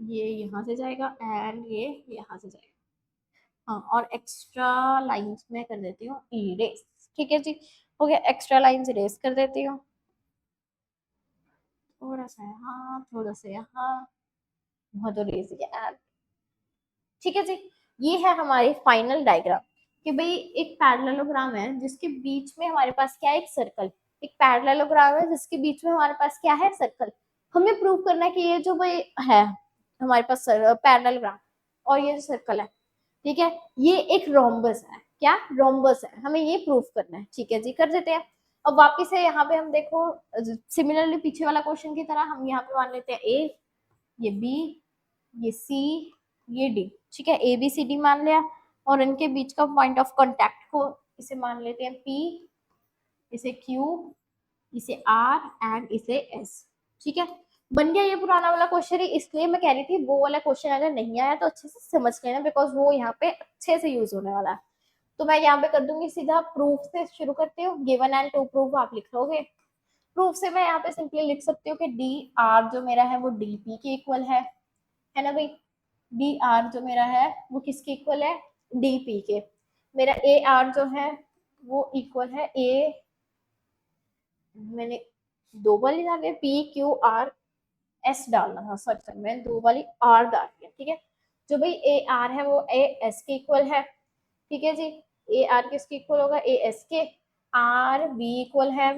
ये यहाँ से जाएगा एंड ये यहाँ से जाएगा। हाँ, और एक्स्ट्रा लाइंस में कर देती हूँ इरेज। ठीक है जी, हो गया, एक्स्ट्रा लाइंस इरेज कर देती हूँ। थोड़ा सा यहाँ, थोड़ा सा यहाँ, बहुत इरेज किया। ठीक है जी, ये है हमारी फाइनल डायग्राम कि भाई एक पैरेललोग्राम है जिसके बीच में हमारे पास क्या है? एक सर्कल। एक पैरेललोग्राम है जिसके बीच में हमारे पास क्या है? सर्कल। हमें प्रूव करना है कि ये जो भाई है हमारे पास पैरेललोग्राम और ये जो सर्कल है, ठीक है, ये एक रोम्बस है। क्या? रोम्बस है। हमें ये प्रूफ करना है। ठीक है जी, कर देते हैं। अब वापिस है यहाँ पे हम देखो, सिमिलरली पीछे वाला क्वेश्चन की तरह हम यहाँ पे मान लेते हैं ए, ये बी, ये सी, ये डी। ठीक है, ए बी सी डी मान लिया और इनके बीच का पॉइंट ऑफ कांटेक्ट को इसे मान लेते हैं पी, इसे क्यू, इसे आर एंड इसे एस। ठीक है, बन गया ये पुराना वाला क्वेश्चन ही। इसलिए मैं कह रही थी वो वाला क्वेश्चन अगर नहीं आया तो अच्छे से समझ लेना, बिकॉज वो यहाँ पे अच्छे से यूज होने वाला है। तो मैं यहाँ पे कर दूंगी सीधा प्रूफ से शुरू करती हूँ। गिवन एंड टू प्रूफ आप लिख लोगे। प्रूफ से मैं यहाँ पे सिंपली लिख सकती हूँ कि डी आर जो मेरा है वो डी पी के इक्वल है ना भाई। डी आर जो मेरा है वो किसके इक्वल है? डी पी के। मेरा ए आर जो है वो इक्वल है ए, मैंने दो वाली डाल पी क्यू आर एस डालना था, सॉरी सॉरी मैंने दो वाली आर डाल दिया। ठीक है, जो भाई ए आर है वो ए एस के इक्वल है। ठीक है जी, ए आर किसके इक्वल होगा? ए एस के। आर बी इक्वल है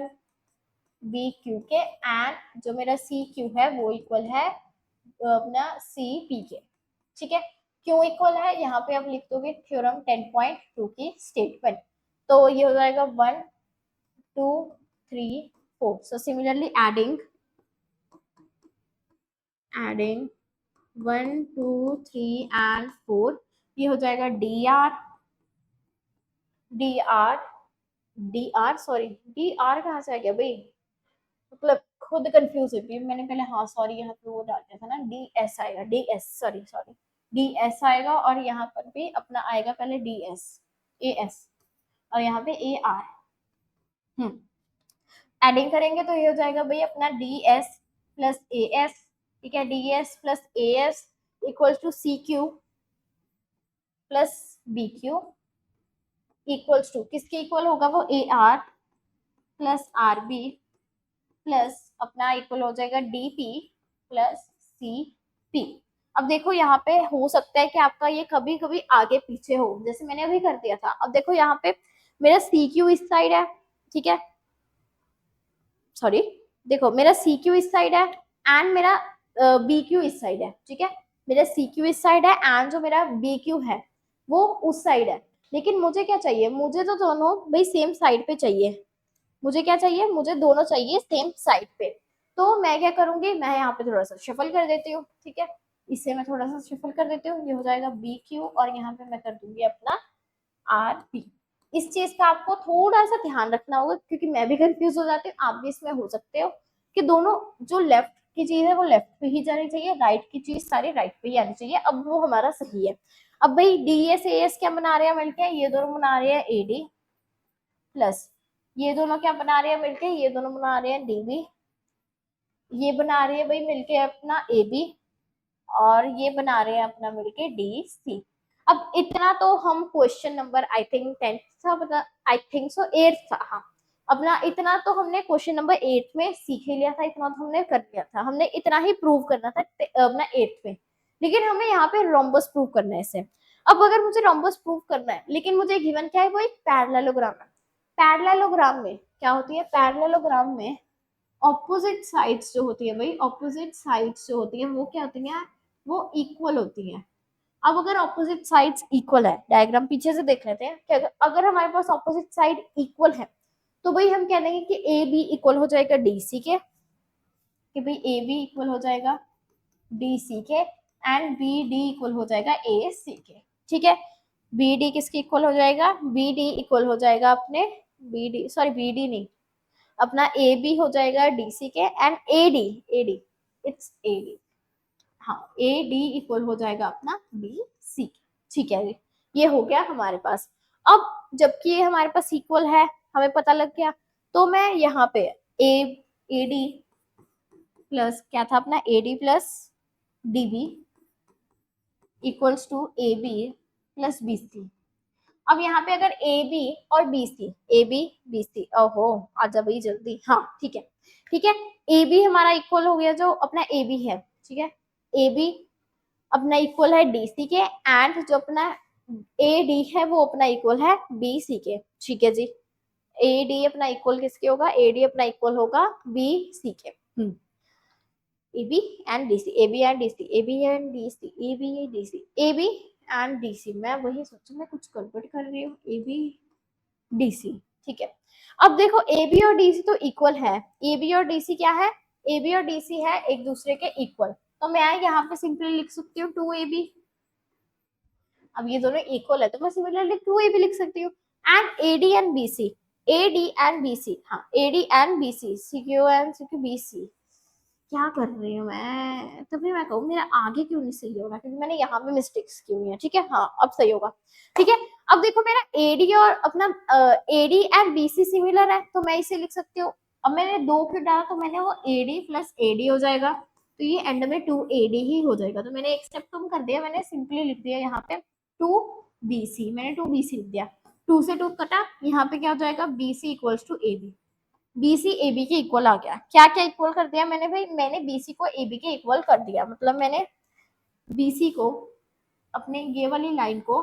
बी क्यू के एंड जो मेरा सी क्यू है वो इक्वल है अपना सी पी के। ठीक है, क्यों इक्वल है यहाँ पे आप लिख दोगे थ्योरम 10.2 की स्टेटमेंट। तो ये हो जाएगा 1 2 3 4। सो सिमिलरली एडिंग 1 2 3 एंड 4, ये हो जाएगा D R D R D R, sorry D R कहाँ से आ गया भाई? मतलब खुद कंफ्यूज होती है मैंने पहले। हाँ सॉरी, यहाँ पे वो डाल दिया था ना, डी एस आएगा, D S, sorry sorry, D S आएगा और यहाँ पर भी अपना आएगा पहले डी एस, ए एस और यहाँ पे ए आर। एडिंग करेंगे तो ये हो जाएगा भाई अपना D S plus A S. ठीक है, D S plus A S equal to C Q plus B Q equals to किसके इक्वल होगा? वो A R plus R B plus अपना इक्वल हो जाएगा D P plus C P. अब देखो यहाँ पे हो सकता है कि आपका ये कभी कभी आगे पीछे हो, जैसे मैंने अभी कर दिया था। अब देखो यहाँ पे मेरा सी क्यू इस साइड है, ठीक है, सॉरी देखो मेरा सी क्यू इस साइड है एंड मेरा बी क्यू इस साइड है। ठीक है, मेरा सी क्यू इस साइड है एंड जो मेरा बी क्यू है वो उस साइड है। लेकिन मुझे क्या चाहिए? मुझे तो दोनों भाई सेम साइड पे चाहिए। मुझे क्या चाहिए? मुझे दोनों चाहिए सेम साइड पे। तो मैं क्या करूंगी, मैं यहाँ पे थोड़ा सा शफल कर देती हूँ। ठीक है, इसे मैं थोड़ा सा शफल कर देती हूँ, ये हो जाएगा बी क्यू और यहाँ पे मैं कर दूंगी अपना आर पी। इस चीज का आपको थोड़ा सा ध्यान रखना होगा क्योंकि मैं भी कंफ्यूज हो जाती हूँ, आप भी इसमें हो सकते हो कि दोनों जो लेफ्ट की चीज है वो लेफ्ट पे ही जानी चाहिए, राइट की चीज सारी राइट पे ही आनी चाहिए। अब वो हमारा सही है। अब भाई डी एस ए एस क्या बना रहे हैं मिलके? ये दोनों बना रहे हैं ए डी प्लस ये दोनों क्या बना रहे हैं मिलके? ये दोनों बना रहे हैं डी बी। ये बना रहे हैं भाई मिलके अपना ए बी और ये बना रहे हैं अपना मिलके डी सी। अब इतना तो हम क्वेश्चन नंबर आई थिंक 10 था, पता आई थिंक सो 8 था। हाँ, अपना इतना तो हमने क्वेश्चन नंबर 8 में सीख ही लिया था, इतना तो हमने कर लिया था। हमने इतना ही प्रूव करना था अपना 8 में। लेकिन हमें यहाँ पे रोम्बस प्रूव करना है इसे। अब अगर मुझे रोम्बस प्रूव करना है लेकिन मुझे गिवन क्या है? वो एक पैरेललोग्राम है। पैरेललोग्राम में क्या होती है? पैरेललोग्राम में ऑपोजिट साइड्स जो होती है भाई, ऑपोजिट साइड्स जो होती है वो क्या होती है? वो इक्वल होती हैं। अब अगर ऑपोजिट साइड्स इक्वल है, डायग्राम पीछे से देख लेते हैं कि अगर हमारे पास ऑपोजिट साइड इक्वल है तो भाई हम कह देंगे कि ए बी इक्वल हो जाएगा डी सी के, कि भाई ए बी इक्वल हो जाएगा डी सी के एंड बी डी इक्वल हो जाएगा ए सी के। ठीक है, बी डी किसके इक्वल हो जाएगा, बी डी इक्वल हो जाएगा अपने B D, sorry B D नहीं, अपना ए बी हो जाएगा डी सी के and A D it's A D, हाँ ए डी इक्वल हो जाएगा अपना बी सी। ठीक है, ये हो गया हमारे पास। अब जबकि ये हमारे पास इक्वल है, हमें पता लग गया, तो मैं यहाँ पे ए डी प्लस क्या था अपना A D plus D B equals to A B plus B C. अब यहाँ पे अगर ए बी और B C, A B B C, ओहो आजा भाई जल्दी, हाँ ठीक है ठीक है, ए बी हमारा इक्वल हो गया जो अपना ए बी है, ठीक है, ए बी अपना इक्वल है डी सी के एंड जो अपना ए डी है वो अपना इक्वल है बी सी के। ठीक है जी, ए डी अपना इक्वल किसके होगा, ए डी अपना इक्वल होगा बी सी के। A B and D C, A B and D C, A B and D C, A B D C, A B and D C, मैं वही सोचू मैं कुछ गड़बड़ कर रही हूँ, ए बी डी सी। ठीक है, अब देखो ए बी और डी सी तो इक्वल है, ए बी और डी सी क्या है, ए बी और डी सी है एक दूसरे के इक्वल, तो मैं यहाँ पे सिंपली लिख सकती हूँ 2ab। अब ये दोनों इक्वल है तो मैं सिमिलरली 2ab लिख सकती हूँ। And AD and BC, AD and BC, हाँ AD and BC, CQ and CQ BC, क्या कर रही हूँ मैं, तभी मैं कहूँ मेरा आगे क्यों नहीं सही होगा, क्योंकि मैंने यहाँ पे मिस्टेक्स की हुई है। ठीक है, हाँ अब सही होगा। ठीक है, अब देखो मेरा एडी और अपना एडी एंड बीसी सिमिलर है तो मैं इसे लिख सकती हूँ। अब मैंने 2 क्यों डाला, तो मैंने वो एडी प्लस एडी हो जाएगा, तो ये एंड में 2ad ही हो जाएगा, तो मैंने एक स्टेप कम कर दिया, मैंने सिंपली लिख दिया यहाँ पे 2bc, मैंने 2bc लिख दिया, 2 से 2 कटा, यहाँ पे क्या हो जाएगा bc equals to ab, bc ab के इक्वल आ गया। क्या क्या इक्वल कर दिया मैंने भाई, मैंने bc को ab के इक्वल कर दिया, मतलब मैंने bc को अपने ये वाली लाइन को,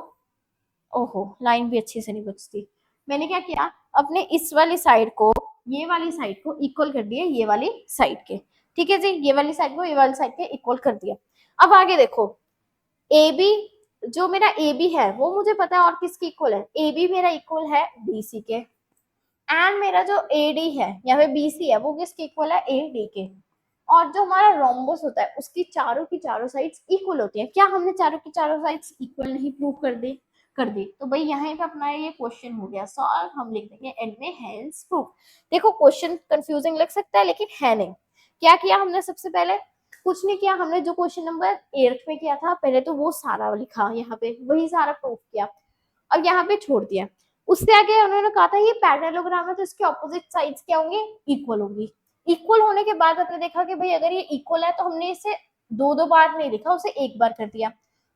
ओहो लाइन भी अच्छे से नहीं बचती, मैंने क्या किया अपने इस वाली साइड को ये वाली साइड को इक्वल कर दिया ये वाली साइड के। ठीक है जी, ये वाली साइड को ये वाली साइड के इक्वल कर दिया। अब आगे देखो, ए बी जो मेरा ए बी है वो मुझे पता है और किसकी इक्वल है, ए बी मेरा इक्वल है डी सी के, एंड मेरा जो ए डी है या फिर बी सी है वो किसके इक्वल है, ए डी के। और जो हमारा रोम्बस होता है उसकी चारों की चारों साइड्स इक्वल होती हैं। क्या हमने चारों की चारों साइड्स इक्वल नहीं प्रूव कर दी, तो भाई यहाँ पे अपना ये क्वेश्चन हो गया सॉल्व, हम लिख देंगे एंड में हेंस प्रूफ। देखो क्वेश्चन कंफ्यूजिंग लग सकता है लेकिन है नहीं। क्या किया हमने, सबसे पहले कुछ नहीं किया, हमने जो क्वेश्चन नंबर 8 में किया था पहले तो वो सारा लिखा, यहाँ पे वही सारा प्रूफ किया और यहाँ पे छोड़ दिया। उससे आगे उन्होंने कहा था ये पैरेललोग्राम है तो इसके ऑपोजिट साइड्स क्या होंगे, इक्वल होंगी। इक्वल होने के बाद हमने देखा कि भाई अगर ये इक्वल है तो हमने इसे 2 बार नहीं लिखा, उसे एक बार कर दिया,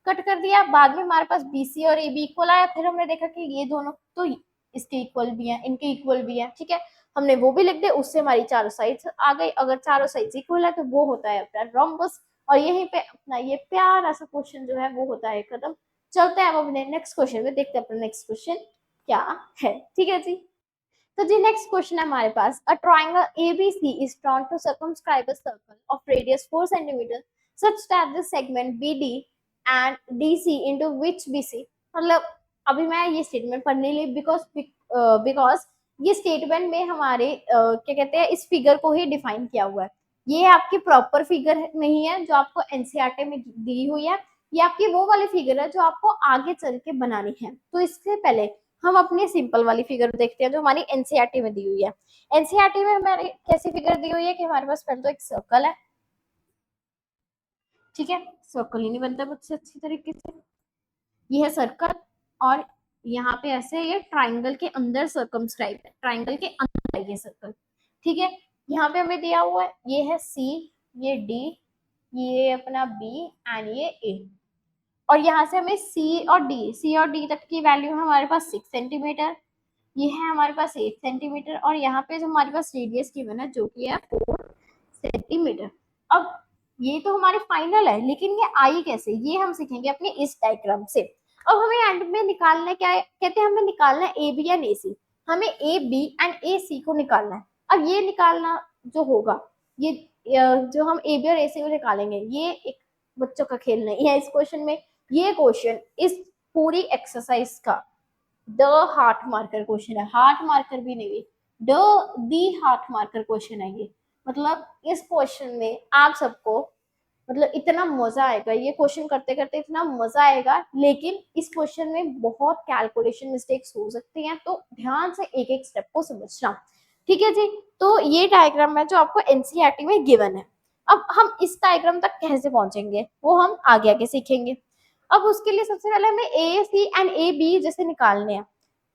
कट कर दिया। बाद में हमारे पास बीसी और ए बी इक्वल आया, फिर हमने देखा कि ये दोनों तो इसके इक्वल भी हैं, इनके इक्वल भी हैं। ठीक है, हमने वो भी लिख दिया, उससे हमारी चारों साइड्स आ गई। अगर चारों साइड्स इक्वल है तो वो होता है अपना रोम्बस, और यहीं पे अपना ये प्यारा सा क्वेश्चन जो है वो होता है खत्म। चलते हैं अब अपने नेक्स्ट क्वेश्चन में, देखते हैं अपना नेक्स्ट क्वेश्चन क्या है। ठीक है जी, तो जी नेक्स्ट क्वेश्चन है हमारे पास, a triangle ABC is drawn to circumscribe a circle of radius 4 centimetre such that the segment BD and DC into which BC, मतलब अभी मैं ये स्टेटमेंट पढ़ने लिए बिकॉज ये स्टेटमेंट में हमारे क्या कहते हैं इस फिगर को ही डिफाइन किया हुआ है। ये आपकी प्रॉपर फिगर नहीं है जो आपको एनसीईआरटी में दी हुई है, ये आपकी वो वाली फिगर है जो आपको आगे चल के बनानी है। तो इससे पहले हम अपनी सिंपल वाली फिगर देखते हैं जो हमारी एनसीईआरटी में दी हुई है। एनसीईआरटी में हमारी कैसी फिगर दी हुई है कि हमारे पास पहले तो एक सर्कल है, ठीक है, सर्कल ही नहीं बनता मुझसे अच्छी तरीके से, ये है सर्कल और यहाँ पे ऐसे ये ट्राइंगल के अंदर सर्कमस्क्राइब है, ट्राइंगल के अंदर है ये सर्कल। ठीक है, यहाँ पे हमें दिया हुआ है ये है सी, ये डी, ये अपना बी एंड ये ए, और यहाँ से हमें सी और डी तक की वैल्यू है हमारे पास 6 सेंटीमीटर, ये है हमारे पास 8 सेंटीमीटर, और यहाँ पे जो हमारे पास रेडियस गिवन है जो कि है 4 सेंटीमीटर। अब ये तो हमारे फाइनल है, लेकिन ये आई कैसे, ये हम सीखेंगे अपने इस डायग्राम से। अब हमें एंड में निकालना क्या है, कहते हैं हमें निकालना है ए बी एंड ए सी, हमें ए बी एंड ए सी को निकालना है। अब ये निकालना जो होगा, ये जो हम ए बी और ए सी को निकालेंगे, ये एक बच्चों का खेल नहीं है इस क्वेश्चन में। ये क्वेश्चन इस पूरी एक्सरसाइज का द हार्ट मार्कर क्वेश्चन है, हार्ट मार्कर भी नहीं, दी हार्ट मार्कर क्वेश्चन है ये। मतलब इस क्वेश्चन में आप सबको मतलब इतना मजा आएगा, ये क्वेश्चन करते करते इतना मजा आएगा, लेकिन इस क्वेश्चन में बहुत कैलकुलेशन मिस्टेक्स हो सकती हैं, तो ध्यान से एक एक स्टेप को समझना। ठीक है जी। तो ये डायग्राम है जो आपको एनसीईआरटी में गिवन है। अब हम इस डायग्राम तक कैसे पहुंचेंगे वो हम आगे आगे सीखेंगे। अब उसके लिए सबसे पहले हमें ए सी एंड ए बी जैसे निकालने हैं।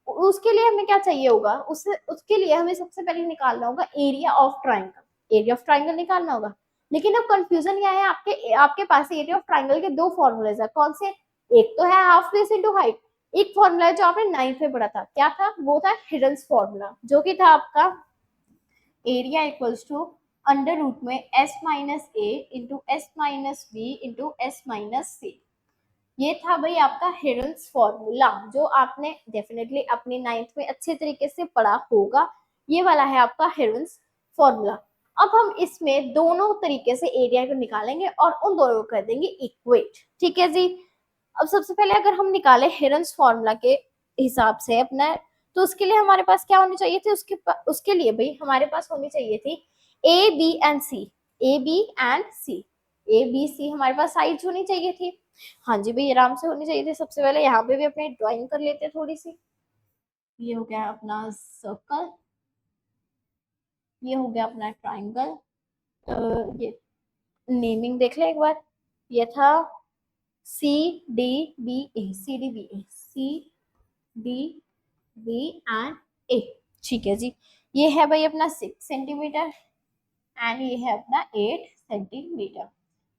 उसके लिए हमें क्या चाहिए होगा, उसके लिए हमें सबसे पहले निकालना होगा area of triangle, area of triangle निकालना होगा। लेकिन अब कंफ्यूजन क्या है, आपके आपके पास एरिया ऑफ ट्राइंगल के दो फॉर्मूलेज है, कौन से? एक तो है हाफ बेस इनटू हाइट, एक फॉर्मूला है जो आपने 9th में पढ़ा था, क्या था वो? था हिडन्स फॉर्मूला, जो कि था आपका area equals to under root में S minus A into S minus B into S minus C. ये था भाई आपका हिडन्स फॉर्मूला, जो आपने डेफिनेटली अपनी 9th में अच्छे तरीके से पढ़ा होगा। ये वाला है आपका हिडन्स फॉर्मूला। अब हम इसमें दोनों तरीके से एरिया को निकालेंगे और उन दोनों को कर देंगे इक्वेट। ठीक है जी। अब सबसे पहले अगर हम निकाले हिडन्स फॉर्मूला के हिसाब से अपना, तो उसके लिए हमारे पास क्या होनी चाहिए थी? उसके लिए भाई हमारे पास होनी चाहिए थी A B and C, A B and C, A B C हमारे पास साइज होनी चाहिए थी। हाँ जी भाई आराम से होनी चाहिए थी। सबसे पहले यहाँ पे भी अपने ड्राइंग कर लेते हैं थोड़ी सी। ये हो गया अपना सर्कल, ये हो गया अपना ट्राइंगल। ये नेमिंग देख ले एक बार, ये था C D B A, C D B A, C D B and A. ठीक है जी। ये है भाई अपना 6 सेंटीमीटर एंड ये है अपना 8 सेंटीमीटर,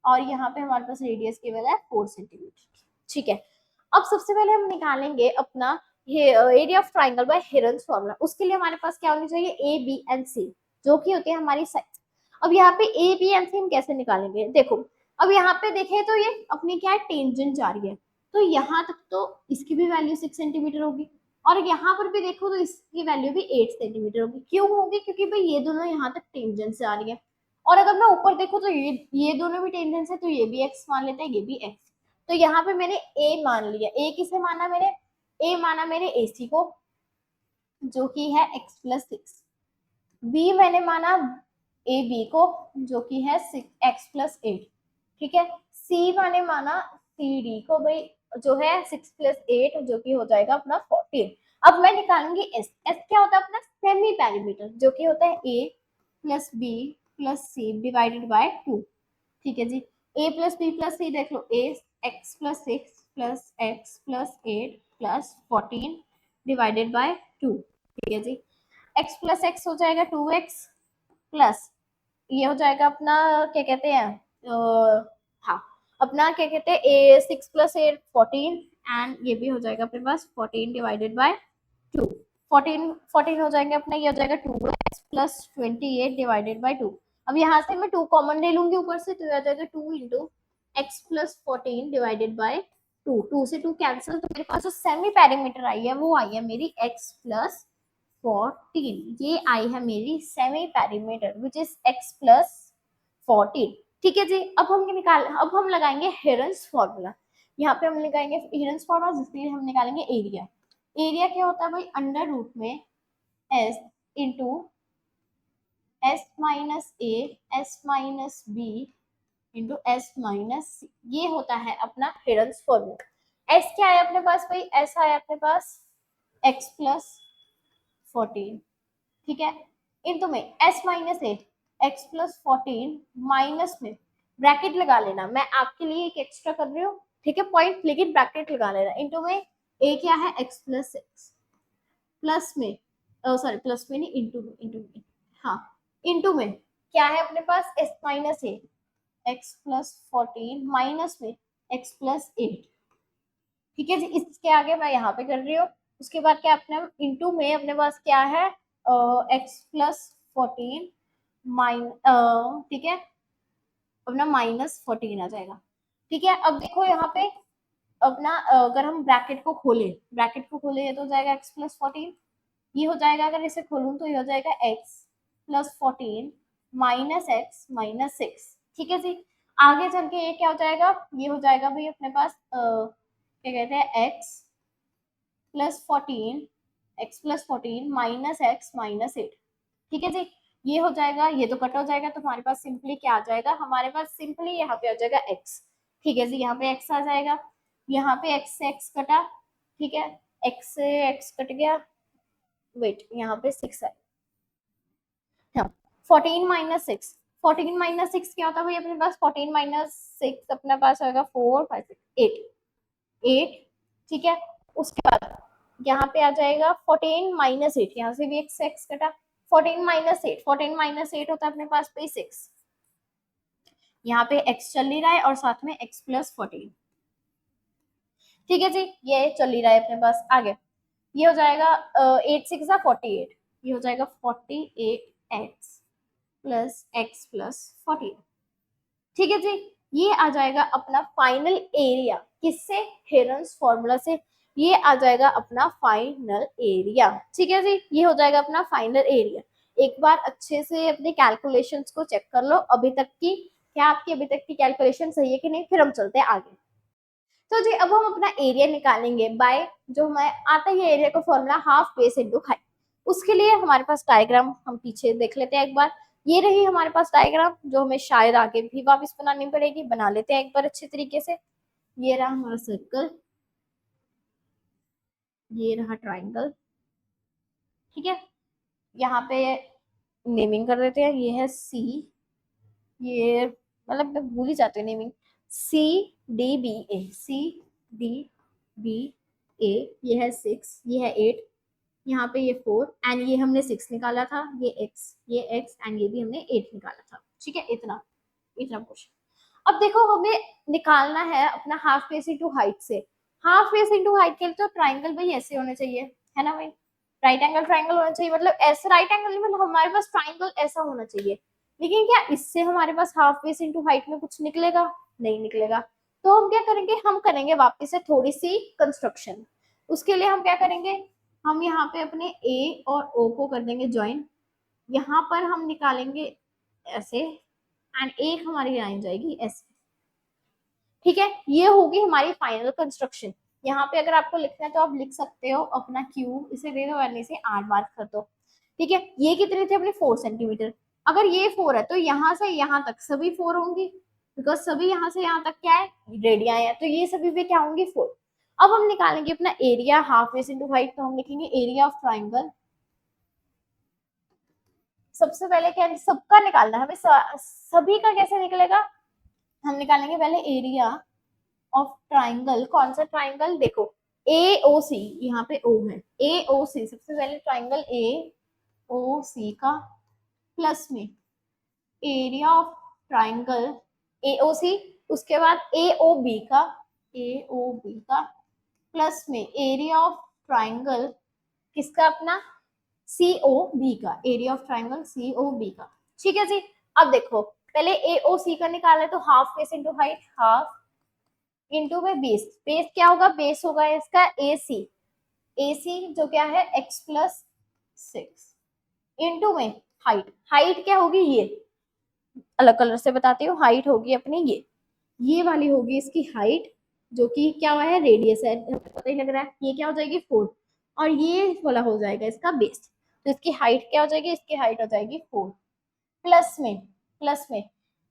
और यहाँ पे हमारे पास रेडियस केवल है 4 सेंटीमीटर। ठीक है। अब सबसे पहले हम निकालेंगे अपना ये area of triangle by Heron's formula. उसके लिए हमारे पास क्या होनी चाहिए? ए बी एंड सी, जो कि होती है हमारी साइड। अब यहाँ पे ए बी एंड सी हम कैसे निकालेंगे? देखो, अब यहाँ पे देखें तो ये अपनी क्या है, टेंजेंट जा रही है, तो यहाँ तक तो इसकी भी वैल्यू 6 सेंटीमीटर होगी, और यहाँ पर भी देखो तो इसकी वैल्यू भी 8 सेंटीमीटर होगी। क्यों होगी? क्योंकि भाई ये दोनों यहाँ तक टेंजेंट से आ रही है, और अगर मैं ऊपर देखूं तो ये दोनों भी टेंजेंट है, तो ये भी एक्स मान लेते हैं, ये भी एक्स। तो यहाँ पे मैंने ए मान लिया। ए किसे माना मैंने? ए माना मेरे AC को, जो कि है x प्लस 6। बी मैंने माना ए बी को, जो कि है x प्लस 8। ठीक है। सी मैंने माना सी डी को भाई, जो है 6 प्लस 8, जो कि हो जाएगा अपना 14। अब मैं निकालूंगी एस। एस क्या होता है? अपना सेमी पैरामीटर, जो कि होता है A plus B plus C divided by 2। ठीक है जी। A plus B plus C देख लो, A X plus 6 plus X plus 8 plus 14 divided by 2। ठीक है जी। एक्स प्लस एक्स हो जाएगा 2x प्लस ये हो जाएगा अपना क्या कहते हैं, हाँ अपना क्या कहते हैं, ए 6 प्लस 8 14, एंड ये भी हो जाएगा अपने पास 14 डिवाइडेड बाय 2। 14 हो जाएंगे अपना, ये हो जाएगा 2x प्लस 28 डिवाइडेड बाय 2। अब यहाँ से मैं 2 कॉमन ले लूंगी ऊपर से, तो आ जाएगा 2 into x plus 14 divided by 2। 2 से 2 कैंसिल, तो मेरे पास जो सेमी पैरामीटर आई है वो आई है मेरी x प्लस 14। ये आई है मेरी semi parameter which is x plus 14। ठीक है जी। अब हम लगाएंगे हिरन्स फॉर्मूला। यहाँ पे हम लगाएंगे हिरन्स फॉर्मूला, जिसके लिए हम निकालेंगे एरिया। एरिया क्या होता है भाई? अंडर रूट में s into S minus A S minus B into S minus C, ये होता है अपना हिरन्स फॉर्मूला। एस क्या है अपने पास भाई? एस है अपने पास एक्स प्लस 14। ठीक है। इंटू में S minus eight X plus 14 minus में ब्रैकेट लगा लेना, मैं आपके लिए एक एक्स्ट्रा कर रही हूँ, ठीक है पॉइंट, लेकिन ब्रैकेट लगा लेना। इंटू में ए क्या है? एक्स प्लस 6 प्लस में, सॉरी प्लस में नहीं, इंटू में, हाँ इंटू में क्या है अपने पास? एस माइनस ए एक्स प्लस 14 माइनस में एक्स प्लस 8। ठीक है जी। इसके आगे मैं यहाँ पे कर रही हूँ। उसके बाद क्या अपने इंटू में अपने पास क्या है? एक्स प्लस 14 ठीक है, अपना -14 आ जाएगा। ठीक है। अब देखो यहाँ पे अपना अगर हम ब्रैकेट को खोले ये तो हो जाएगा x प्लस 14, ये हो जाएगा, अगर इसे खोलूं तो ये हो जाएगा x plus 14 minus x minus 6। ठीक है जी। आगे चल के ये क्या हो जाएगा, ये हो जाएगा भाई अपने पास क्या कहते हैं x+14 माइनस x माइनस 8। ठीक है जी, ये हो जाएगा, ये तो कट हो जाएगा, तो हमारे पास सिंपली क्या आ जाएगा, हमारे पास सिंपली यहाँ पे आ जाएगा x। ठीक है जी, यहाँ पे x आ जाएगा, यहाँ पे x से x कटा, ठीक है, x से x कट गया, वेट यहाँ पे 6 है, हाँ 14 - 6 क्या होता है भाई अपने पास, 14 - 6 अपने पास होगा 4 5 6 8 ठीक है। उसके बाद यहाँ पे आ जाएगा 14 - 8, यहाँ से भी एक एक्स कटा, 14 - 8 होता है अपने पास पे 6, यहाँ पे x चल ही रहा है और साथ में x+14। ठीक है जी, ये चल ही रहा है अपने पास। आगे ये हो जाएगा 8 6 48, ये हो जाएगा 48x+x+14। ठीक है जी, ये आ जाएगा अपना फाइनल एरिया, किससे, हेरन्स फॉर्मूला से, ये आ जाएगा अपना फाइनल एरिया। ठीक है जी, ये हो जाएगा अपना फाइनल एरिया। एक बार अच्छे से अपने कैलकुलेशंस को चेक कर लो, अभी तक की क्या आपकी अभी तक की कैलकुलेशन सही है कि नहीं, फिर हम चलते हैं आगे। तो जी अब हम अपना एरिया निकालेंगे बाय जो हमें आता है एरिया का formula half base into height. उसके लिए हमारे पास डायग्राम हम पीछे देख लेते हैं एक बार, ये रही हमारे पास डायग्राम जो हमें शायद आगे भी वापस बनानी पड़ेगी, बना लेते हैं एक बार अच्छे तरीके से। ये रहा हमारा सर्कल, ये रहा ट्राइंगल, ठीक है, यहाँ पे नेमिंग कर देते हैं, ये है सी, ये मतलब मैं भूल ही जाती हूँ नेमिंग, CDBA, ये है 6, ये है 8, यहाँ पे ये 4 एंड ये हमने 6 निकाला था, ये x एंड ये भी हमने 8 निकाला था। ठीक है, इतना इतना क्वेश्चन। अब देखो हमें निकालना है अपना हाफ बेस इंटू हाइट से। हाफ बेस इंटू हाइट के लिए तो ट्राइंगल भाई ऐसे होने चाहिए, है ना भाई, राइट एंगल ट्राइंगल होना चाहिए, मतलब ऐसे राइट एंगल मतलब हमारे पास ट्राइंगल ऐसा होना चाहिए। लेकिन क्या इससे हमारे पास हाफ बेस इंटू हाइट में कुछ निकलेगा, नहीं निकलेगा। तो हम क्या करेंगे, हम करेंगे वापिस से थोड़ी सी कंस्ट्रक्शन। उसके लिए हम क्या करेंगे, हम यहाँ पे अपने ए और ओ को कर देंगे ज्वाइन, यहाँ पर हम निकालेंगे ऐसे एंड एक हमारी लाइन जाएगी ऐसे। ठीक है, ये होगी हमारी फाइनल कंस्ट्रक्शन। यहाँ पे अगर आपको लिखना है तो आप लिख सकते हो अपना क्यू, इसे दे दो एन से 8 मार्क कर दो। ठीक है, ये कितने थे अपने 4 सेंटीमीटर, अगर ये 4 है तो यहाँ से यहाँ तक सभी 4 होंगी, बिकॉज सभी यहाँ से यहाँ तक क्या है, रेडिया है, तो ये सभी पे क्या होंगी 4। अब हम निकालेंगे अपना area half base into height, तो हम लिखेंगे एरिया ऑफ ट्राइंगल। सबसे पहले क्या सबका निकालना है हमें, सभी का कैसे निकलेगा, हम निकालेंगे पहले एरिया ऑफ ट्राइंगल। कौन सा ट्राइंगल, देखो ए ओ सी, यहाँ पे ओ है, ए ओ सी, सबसे पहले ट्राइंगल ए ओ सी का प्लस में area of triangle A O C, उसके बाद ए ओ बी का, ए ओ बी का प्लस में एरिया ऑफ ट्राइंगल किसका, अपना सी ओ बी का, area of triangle C O B का। ठीक है जी, अब देखो पहले ए ओ सी का निकाला है तो half base into height, half into में बेस, बेस क्या होगा, बेस होगा इसका ए सी जो क्या है x+6 इंटू में हाइट, हाइट क्या होगी, ये अलग कलर से बताती हूँ, हाइट होगी अपनी ये वाली होगी इसकी हाइट, जो कि क्या हुआ है रेडियस है, पता ही लग रहा है, ये क्या हो जाएगी 4 और ये वाला हो जाएगा इसका बेस, तो इसकी हाइट क्या हो जाएगी, इसकी हाइट हो जाएगी 4 प्लस में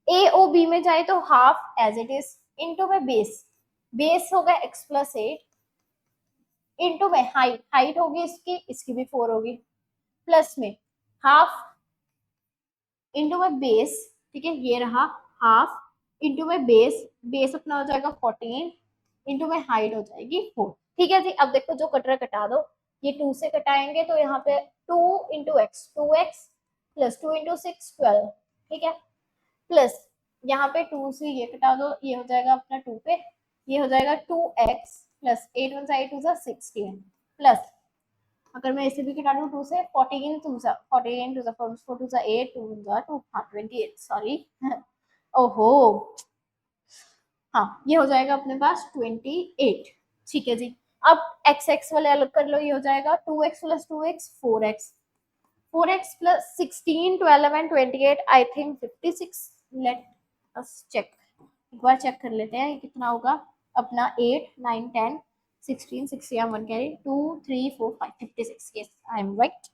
ए ओ बी में जाए तो half as it is into में बेस, बेस होगा x+8 इंटू में हाइट, हाइट होगी इसकी, इसकी भी 4 होगी, प्लस में हाफ इंटू में बेस। ठीक है, ये रहा हाफ इंटू में बेस, बेस अपना हो जाएगा 14 इंटू में हाइट हो जाएगी 4। ठीक है जी, अब देखो जो कट रहा कटा दो, ये 2 से कटाएंगे तो यहाँ पे 2 into x, 2x plus 2 into 6 12। ठीक है, प्लस यहाँ पे 2 से ये कटा दो, ये हो जाएगा अपना 2 पे, ये हो जाएगा 2x प्लस 8 1 8 2 16 प्लस अगर मैं इसे भी घटा दूं 2 से 14 2 सा 14 2 सा 4 2 सा 8 2 सा 2 हाँ 28 सॉरी ओहो हाँ, ये हो जाएगा अपने पास 28। ठीक है जी, अब x x वाले अलग कर लो, ये हो जाएगा 2x plus 2x 4x plus 16 12 and 28 I think 56। Let us check, एक बार चेक कर लेते हैं कितना होगा अपना 8 9 10 16 6 1 carry 2 3 4 5 56 yes I am right.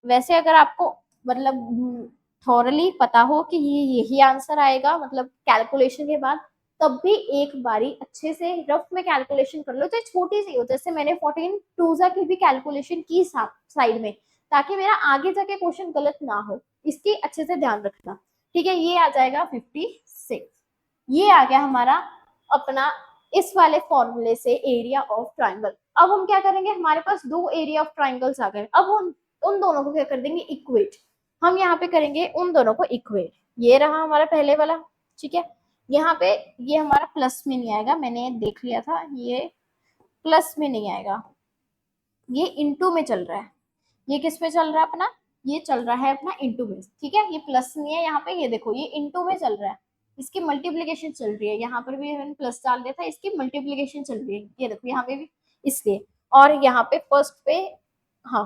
वैसे अगर आपको मतलब थॉरली पता हो कि ये यही आंसर आएगा मतलब कैलकुलेशन के बाद, तब भी एक बारी अच्छे से रफ में कैलकुलेशन कर लो, तो छोटी सी हो, जैसे मैंने 14 टूजा की भी कैलकुलेशन की साइड में, ताकि मेरा आगे जाके क्वेश्चन गलत ना हो, इसकी अच्छे से ध्यान रखना। ठीक है, ये आ जाएगा 56। ये आ गया हमारा अपना इस वाले फॉर्मूले से एरिया ऑफ ट्राइंगल। अब हम क्या करेंगे, हमारे पास दो एरिया ऑफ ट्राइंगल्स आ गए, अब हम उन दोनों को क्या कर देंगे, इक्वेट। हम यहाँ पे करेंगे उन दोनों को इक्वेट। ये रहा हमारा पहले वाला, ठीक है। यहाँ पे ये हमारा प्लस में नहीं आएगा, मैंने देख लिया था, ये प्लस में नहीं आएगा, ये इनटू में चल रहा है। ये किस पे चल रहा है अपना, ये चल रहा है अपना इनटू में, ठीक है। ये प्लस नहीं है यहाँ पे, ये देखो ये इनटू में चल रहा है, इसकी मल्टीप्लीकेशन चल रही है। यहाँ पर भी मैंने प्लस डाल दिया था, इसकी मल्टीप्लीकेशन चल रही है, ये देखो यहाँ पे भी, इसलिए। और यहाँ पे फर्स्ट पे, हाँ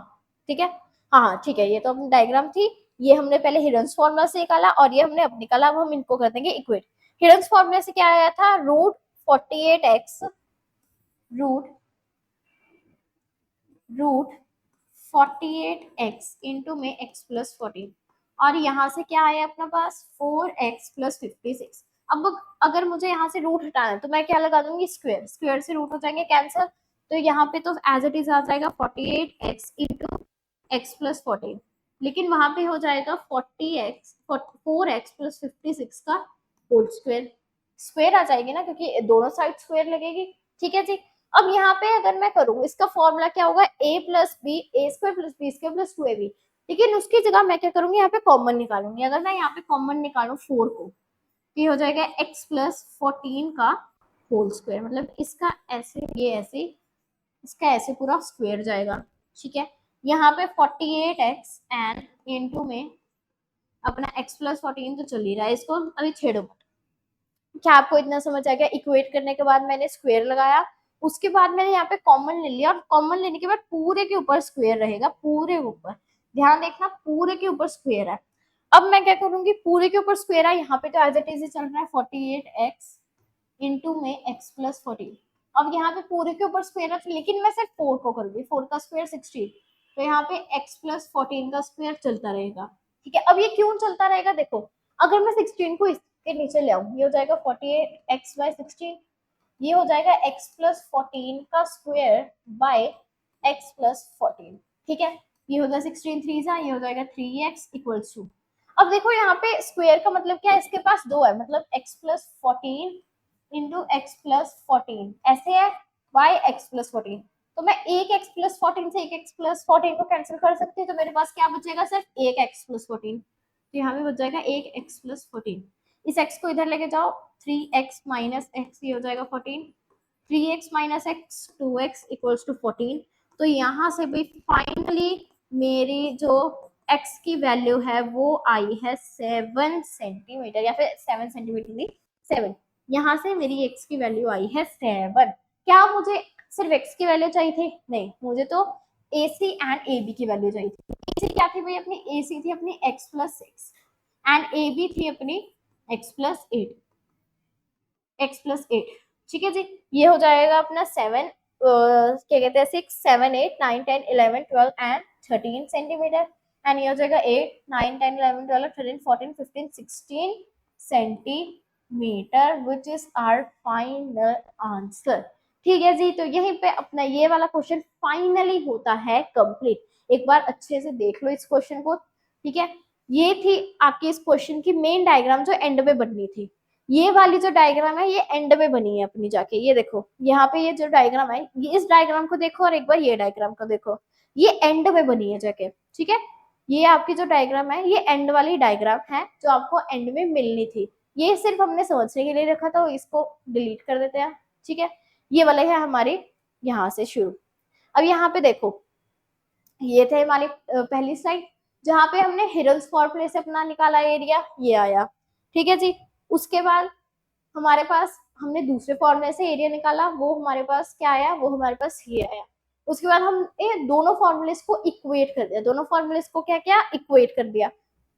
ठीक है, हाँ हाँ ठीक है, ये तो अपनी डायग्राम थी। ये हमने पहले हिडन्स फॉर्मूला से निकाला और ये हमने अब निकाला, अब हम इनको कर देंगे इक्वेट। हिडन्स फॉर्मूला से क्या आया था, root 48x root 48x into में x प्लस 14, और यहाँ से क्या आया अपना पास 4x प्लस 56। अब अगर मुझे यहाँ से रूट हटाना है तो मैं क्या लगा दूंगी, स्क्वायर, स्क्वायर से रूट हो जाएंगे कैंसिल, तो यहाँ पे तो एज इट इज आ जाएगा 48x इंटू एक्स प्लस 14, लेकिन वहां पे हो जाएगा 4x प्लस 56 का होल स्क्वायर, स्क्वायर आ जाएगी ना, क्योंकि दोनों साइड स्क्वायर लगेगी। ठीक है जी। अब यहाँ पे अगर मैं करूँ, इसका फॉर्मूला क्या होगा, a plus B, A square plus B square plus 2ab, लेकिन उसकी जगह मैं क्या करूंगी, यहाँ पे कॉमन निकालूंगी। अगर मैं यहाँ पे कॉमन निकालू 4 को, ये हो जाएगा x प्लस 14 का होल स्क्वायर, मतलब इसका ऐसे, ये ऐसे, इसका ऐसे पूरा स्क्वायर जाएगा। ठीक है, यहाँ पे 48x एंड इनटू में अपना x प्लस 14 तो चल ही रहा है, इसको अभी छेड़ो मत। क्या आपको इतना समझ आ गया, इक्वेट करने के बाद मैंने स्क्वायर लगाया, उसके बाद मैंने यहाँ पे कॉमन ले लिया, और कॉमन लेने के बाद पूरे के ऊपर स्क्वायर रहेगा, पूरे ऊपर, ध्यान देखना पूरे के ऊपर स्क्वायर है। अब मैं क्या करूंगी, पूरे के ऊपर स्क्वायर है, यहाँ पे तो एज इट इज चल रहा है 48x इंटू में x प्लस 14। अब यहाँ पे पूरे के ऊपर स्क्वायर है, लेकिन मैं सिर्फ 4 को करूंगी, 4 का स्क्वायर 16, तो यहाँ पे x प्लस 14 का स्क्वायर चलता रहेगा। ठीक है, अब ये क्यों चलता रहेगा, देखो अगर मैं 16 को इसके नीचे ले आऊं, ये हो जाएगा 48x बाय 16, ये हो जाएगा x प्लस 14 का स्क्वायर बाय x प्लस 14। ठीक है, ये हो जाएगा 16 3 सा, ये हो जाएगा 3x इक्वल्स टू, अब देखो यहाँ पे स्क्वायर का मतलब क्या है, इसके पास दो है, मतलब x plus 14 into x plus 14 ऐसे है, y x प्लस 14, तो मैं एक x प्लस 14 से एक x प्लस 14 को कैंसिल कर सकती हूँ, तो मेरे पास क्या बचेगा, सिर्फ एक x प्लस 14, तो यहाँ पे बच जाएगा एक x प्लस 14। इस x को इधर लेके जाओ, 3x माइनस एक्स, ये हो जाएगा 14, 3x minus x 2x equals to 14। तो यहाँ से भी फाइनली मेरी जो x की वैल्यू है वो आई है 7 सेंटीमीटर, या फिर 7 सेंटीमीटर नहीं 7, यहाँ से मेरी x की वैल्यू आई है 7। क्या मुझे सिर्फ x की वैल्यू चाहिए थी, नहीं, मुझे तो AC एंड AB की वैल्यू चाहिए थी। AC क्या थी भाई अपनी, AC थी अपनी x प्लस 6 एंड AB थी अपनी x प्लस 8। ठीक है जी, ये हो जाएगा अपना 7, क्या कहते हैं 6 7 8 9 10 11 12 एंड 13 सेंटीमीटर, एंड ये हो जाएगा 8 9 10 11 12 13 14 15 16 centimetre, which is our final answer. ठीक है जी, तो यहीं पे अपना ये वाला क्वेश्चन फाइनली होता है कंप्लीट। एक बार अच्छे से देख लो इस क्वेश्चन को। ठीक है, ये थी आपकी इस क्वेश्चन की मेन डायग्राम जो एंड में बननी थी। ये वाली जो डायग्राम है ये एंड में बनी है अपनी जाके, ये देखो यहाँ पे ये जो डायग्राम है, ये इस डायग्राम को देखो और एक बार ये डायग्राम को देखो, ये एंड में बनी है जाके। ठीक है, ये आपकी जो डायग्राम है ये एंड वाली डायग्राम है जो आपको एंड में मिलनी थी। ये सिर्फ हमने समझने के लिए रखा था, इसको डिलीट कर देते हैं। ठीक है, ये वाले है हमारे यहाँ से शुरू। अब यहाँ पे देखो, ये थे हमारी पहली स्लाइड जहाँ पे हमने हिरल्स फॉर्मूले से अपना निकाला एरिया, ये आया। ठीक है जी, उसके बाद हमारे पास हमने दूसरे फॉर्मूले से एरिया निकाला, वो हमारे पास क्या आया, वो हमारे पास ये आया। उसके बाद हम दोनों फॉर्मूलेस को इक्वेट कर दिया, दोनों फॉर्मूलेस को क्या क्या इक्वेट कर दिया।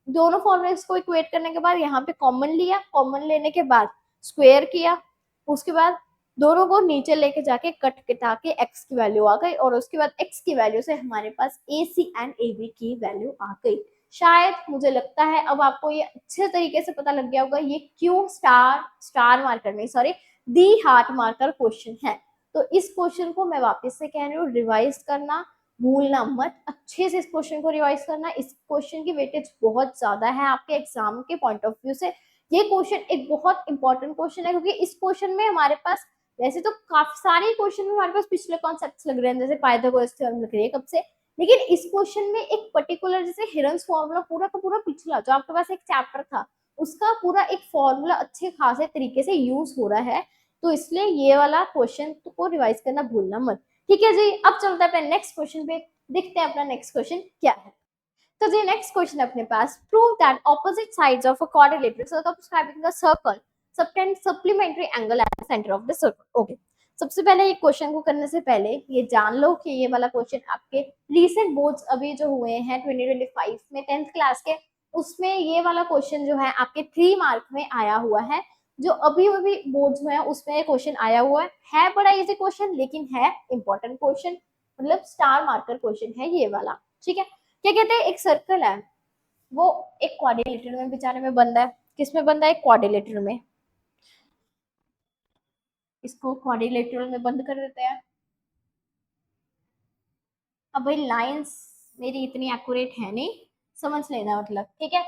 दोनों फॉर्मूलेस को इक्वेट करने के बाद यहाँ पे कॉमन लिया, कॉमन लेने के बाद स्क्वायर किया, उसके बाद दोनों को नीचे लेके जाके कट कटा के x की वैल्यू आ गई, और उसके बाद x की वैल्यू से हमारे पास AC एंड AB की वैल्यू आ गई। शायद मुझे लगता है अब आपको ये अच्छे तरीके से पता लग गया होगा ये क्यों स्टार मार्कर नहीं, sorry, the heart marker question है। तो इस क्वेश्चन को मैं वापस से कह रही हूँ, रिवाइज करना भूलना मत, अच्छे से इस क्वेश्चन को रिवाइज करना। इस क्वेश्चन की वेटेज बहुत ज्यादा है आपके एग्जाम के पॉइंट ऑफ व्यू से। ये क्वेश्चन एक बहुत इंपॉर्टेंट क्वेश्चन है, क्योंकि इस क्वेश्चन में हमारे पास वैसे तो काफी सारे क्वेश्चन में हमारे पास पिछले कॉन्सेप्ट्स लग रहे हैं, जैसे पाइथागोरस थ्योरम लग रही है कब से, लेकिन इस क्वेश्चन में एक पर्टिकुलर जैसे हिरन्स फॉर्मूला पूरा का पूरा पिछला जो आपके पास एक चैप्टर था उसका पूरा एक फॉर्मूला अच्छे खासे तरीके से यूज हो रहा है। तो इसलिए ये वाला क्वेश्चन को रिवाइज करना भूलना मत। ठीक है जी, अब चलते हैं अपने नेक्स्ट क्वेश्चन पे, देखते हैं अपना नेक्स्ट क्वेश्चन क्या है। तो जी नेक्स्ट क्वेश्चन अपने पास, prove that opposite sides of a quadrilateral circle the circle subtend supplementary angle at the centre of the circle. Okay, सबसे पहले ये क्वेश्चन को करने से पहले ये जान लो कि ये वाला क्वेश्चन आपके रीसेंट बोर्ड्स अभी जो हुए हैं 2025 में 10th क्लास के, उसमें ये वाला क्वेश्चन जो है आपके 3 मार्क में आया हुआ है। जो अभी अभी बोर्ड्स में है उसमें ये क्वेश्चन आया हुआ है बड़ा इजी क्वेश्चन, लेकिन है इंपॉर्टेंट क्वेश्चन, मतलब स्टार मार्कर क्वेश्चन है ये वाला। ठीक है, क्या कहते हैं, एक सर्कल है वो एक क्वाड्रिलेटरल में बेचारे में बंद है। किस में बंद है, एक क्वाड्रिलेटरल में। इसको क्वाड्रिलेटरल में बंद कर देते हैं। अब भाई लाइंस मेरी इतनी एक्यूरेट है नहीं, समझ लेना मतलब, ठीक है।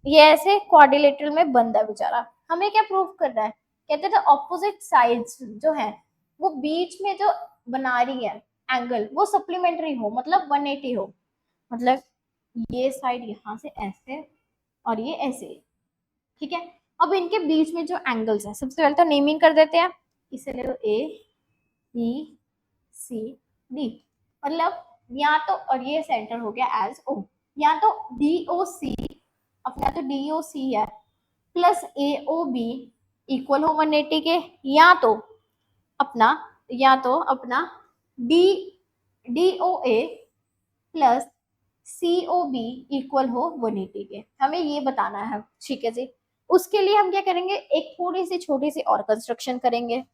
ये ऐसे क्वाड्रिलेटरल में बंद है बेचारा, हमें क्या प्रूव करना है, कहते थे ऑपोजिट साइड्स जो है वो बीच में जो बना रही है एंगल वो सप्लीमेंट्री हो, मतलब 180 हो, मतलब ये साइड यहाँ से ऐसे और ये ऐसे, ठीक है। अब इनके बीच में जो एंगल्स है सबसे पहले तो नेमिंग कर देते हैं, इसे ले लो A B C D, मतलब यहाँ तो, और ये सेंटर हो गया एज O, यहाँ तो DOC, अपना तो DOC है प्लस AOB इक्वल हो 180 के, या तो अपना D DOA plus COB equal हो 180 के, हमें ये बताना है। ठीक है जी, उसके लिए हम क्या करेंगे, एक थोड़ी सी छोटी सी और कंस्ट्रक्शन करेंगे।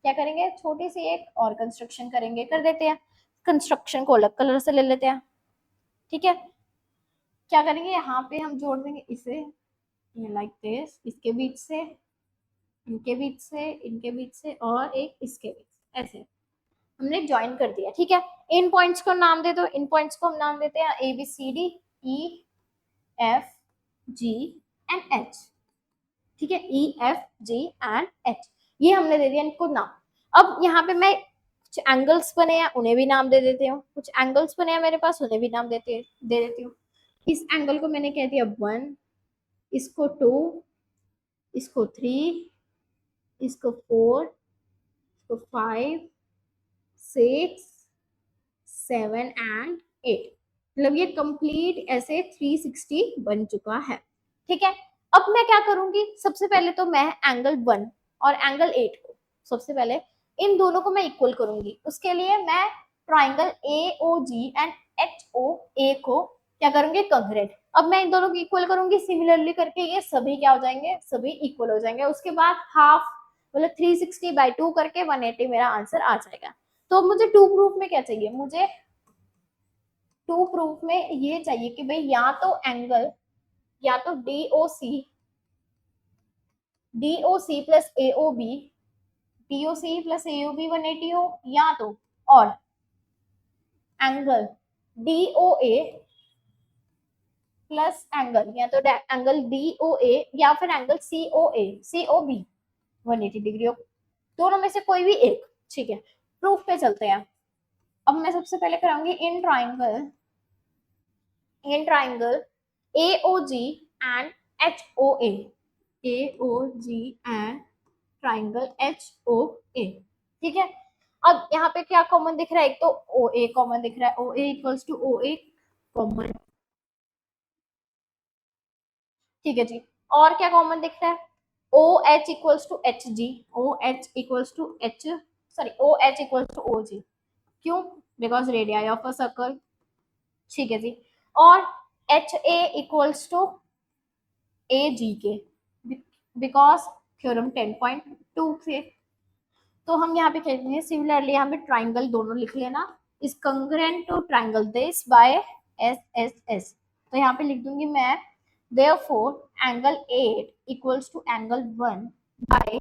क्या करेंगे, छोटी सी एक और कंस्ट्रक्शन करेंगे, कर देते हैं। कंस्ट्रक्शन को अलग कलर से ले लेते हैं। ठीक है, क्या करेंगे, यहाँ पे हम जोड़ देंगे इसे, ये लाइक दिस, इसके बीच से, इनके बीच से, इनके बीच से, और एक इसके बीच से, ऐसे हमने ज्वाइन कर दिया। ठीक है, इन पॉइंट्स को नाम दे दो, इन पॉइंट्स को हम नाम देते हैं ABCDEFG एंड H। ठीक है, EFGएंड H, ये हमने दे दिया इनको नाम। अब यहाँ पे मैं कुछ एंगल्स बने हैं उन्हें भी नाम दे देती हूँ, कुछ एंगल्स बने हैं मेरे पास उन्हें भी नाम दे देती हूँ। इस एंगल को मैंने कह दिया 1, इसको 2, इसको 3, इसको 4, इसको 5, 6, 7 एंड 8, मतलब ये कंप्लीट ऐसे 360 बन चुका है। ठीक है, अब मैं क्या करूंगी, सबसे पहले तो मैं एंगल 1 और एंगल 8 को सबसे पहले इन दोनों को मैं इक्वल करूंगी। उसके लिए मैं ट्राइंगल AOG एंड HOA को क्या करूंगी, कंग्रेट। अब मैं इन दोनों को इक्वल करूंगी, सिमिलरली करके ये सभी क्या हो जाएंगे, सभी इक्वल हो जाएंगे। उसके बाद हाफ मतलब 360/2 करके 180 मेरा आंसर आ जाएगा। तो मुझे टू प्रूफ में क्या चाहिए, मुझे टू प्रूफ में ये चाहिए कि भाई या तो एंगल, या तो DOC प्लस AOB 180 हो, या तो और एंगल DOA प्लस एंगल, या तो एंगल DOA या फिर एंगल COB 180 डिग्री हो, दोनों में से कोई भी एक। ठीक है, प्रूफ पे चलते हैं। अब मैं सबसे पहले कराऊंगी इन triangle AOG and HOA, AOG and triangle HOA। ठीक है, अब यहाँ पे क्या कॉमन दिख रहा है, एक तो OA कॉमन दिख रहा है, OA equals to OA common. ठीक है जी, और क्या कॉमन दिख रहा है, OH equals to HG, OH equals to H, sorry OH equals to OG, क्यों, because radii of a circle. ठीक है जी, और HA इक्वल्स टू AG के, बिकॉज थ्योरम 10.2 से। तो हम यहाँ पे कहते हैं सिमिलरली यहाँ पे ट्राइंगल दोनों लिख लेना, is congruent to triangle this by S S S. तो यहाँ पे लिख दूंगी मैं therefore angle 8 equals to angle 1 by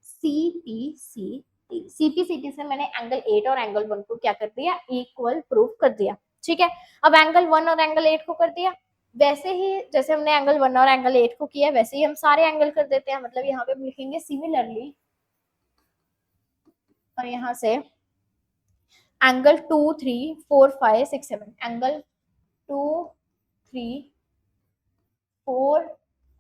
CPCT। CPCT से मैंने एंगल 8 और एंगल 1 को क्या कर दिया, इक्वल प्रूव कर दिया। ठीक है, अब एंगल 1 और एंगल 8 को कर दिया, वैसे ही जैसे हमने एंगल 1 और एंगल 8 को किया वैसे ही हम सारे एंगल कर देते हैं। मतलब यहाँ पे हम लिखेंगे सिमिलरली और यहाँ से एंगल 2 3 4 5 6 7 एंगल 2 3 4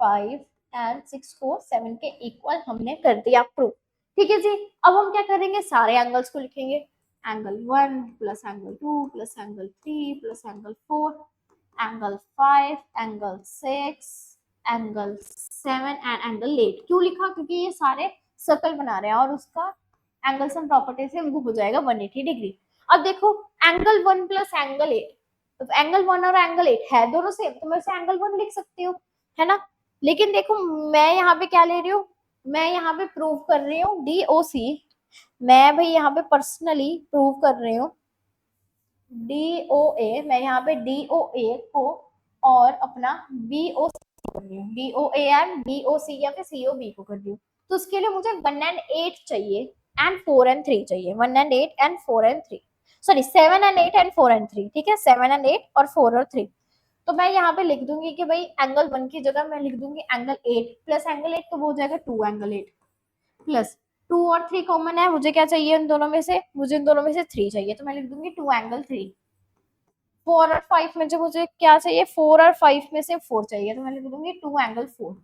5 एंड 6 4 7 के इक्वल हमने कर दिया प्रूफ। ठीक है जी, अब हम क्या करेंगे, सारे एंगल्स को लिखेंगे, angle 1 plus angle 2 plus angle 3 plus angle 4 angle 5 angle 6 angle 7 and angle 8। क्यों लिखा, क्योंकि ये सारे सर्कल बना रहे हैं और उसका एंगल सम प्रॉपर्टी से मूव हो जाएगा 180 डिग्री। अब देखो एंगल 1 प्लस एंगल 8, एंगल 1 और एंगल 8 है दोनों सेम, तो मैं इसे एंगल 1 लिख सकती हूँ, है ना। लेकिन देखो मैं यहाँ पे क्या ले रही हूँ, मैं यहाँ पे प्रूव कर रही हूँ DOC, मैं भाई यहाँ पे पर्सनली प्रूव कर रही हूँ DOA, मैं यहाँ पे DOA को और अपना BOC कर रही हूँ, DOA एंड BOC या फिर COB को कर रही हूँ। तो उसके लिए मुझे 1 and 8 चाहिए एंड 4 and 3 चाहिए, 1 and 8 and 4 and 3, sorry 7 and 8 and 4 and 3। ठीक है, 7 and 8 और 4 और 3। तो मैं यहाँ पे लिख दूंगी कि भाई एंगल 1 की जगह मैं लिख दूंगी एंगल 8 प्लस एंगल 8, तो वो हो जाएगा 2 एंगल 8 प्लस 2 और 3 कॉमन है, मुझे क्या चाहिए इन दोनों में से, मुझे इन दोनों में से 3 चाहिए, तो मैं लिख दूंगी 2 एंगल 3। 4 और 5 में जो मुझे क्या चाहिए, 4 और 5 में से 4 चाहिए, तो मैं लिख दूंगी 2 एंगल 4।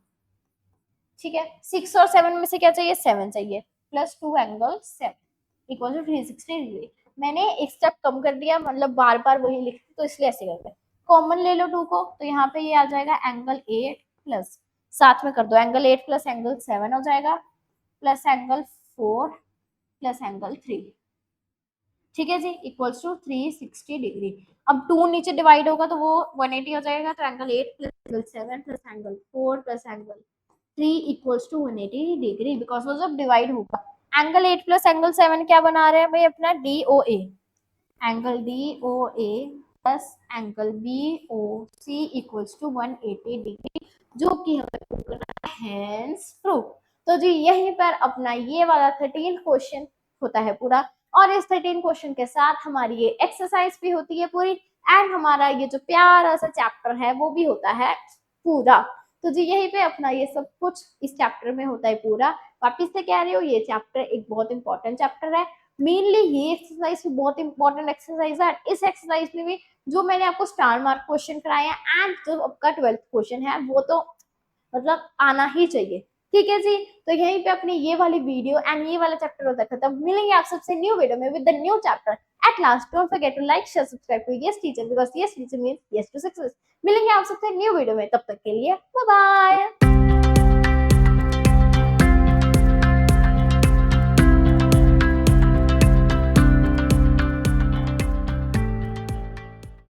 ठीक है, 6 और 7 में से क्या चाहिए, 7 चाहिए, plus 2 angle 7 equal to 360 degree. मैंने एक स्टेप कम कर दिया, मतलब बार बार वही लिखती, तो इसलिए ऐसे करते हैं। कॉमन ले लो 2 को, तो यहाँ पे ये आ जाएगा एंगल 8 प्लस, साथ में कर दो एंगल 8 प्लस एंगल 7 हो जाएगा, प्लस एंगल 4 प्लस एंगल 3। ठीक है जी, इक्वल्स टू 360 डिग्री। अब 2 नीचे डिवाइड होगा तो वो 180 हो जाएगा, तो angle 8 plus angle 7 plus angle 4 plus angle 3 equals to 180 degree, because वो जब डिवाइड होगा। एंगल 8 प्लस एंगल 7 क्या बना रहे हैं भाई, अपना DOA, angle DOA plus angle BOC equals to 180 degree, जो कि हमें प्रूव करना है, हेंस प्रूफ। तो जी यहीं पर अपना ये वाला 13 क्वेश्चन होता है पूरा, और इस 13 क्वेश्चन के साथ हमारी ये एक्सरसाइज भी होती है पूरी, एंड हमारा ये जो प्यारा सा चैप्टर है वो भी होता है पूरा। तो जी यहीं पे अपना ये सब कुछ इस चैप्टर में होता है पूरा। वापिस से कह रही हूँ, ये चैप्टर एक बहुत इंपॉर्टेंट चैप्टर है, मेनली ये एक्सरसाइज भी बहुत इंपॉर्टेंट एक्सरसाइज है। इस एक्सरसाइज में भी जो मैंने आपको स्टार मार्क क्वेश्चन कराए हैं एंड जो आपका 12th क्वेश्चन है वो तो मतलब आना ही चाहिए। ठीक है जी, तो यहीं पे अपनी ये वाली वीडियो एंड ये वाला चैप्टर होता है खत्म। मिलेंगे आप सबसे न्यू वीडियो में with the new chapter. At last don't forget to like share subscribe to Yes Teacher, because Yes Teacher means yes to success. मिलेंगे आप सबसे न्यू वीडियो में, तब तक के लिए बाय बाय।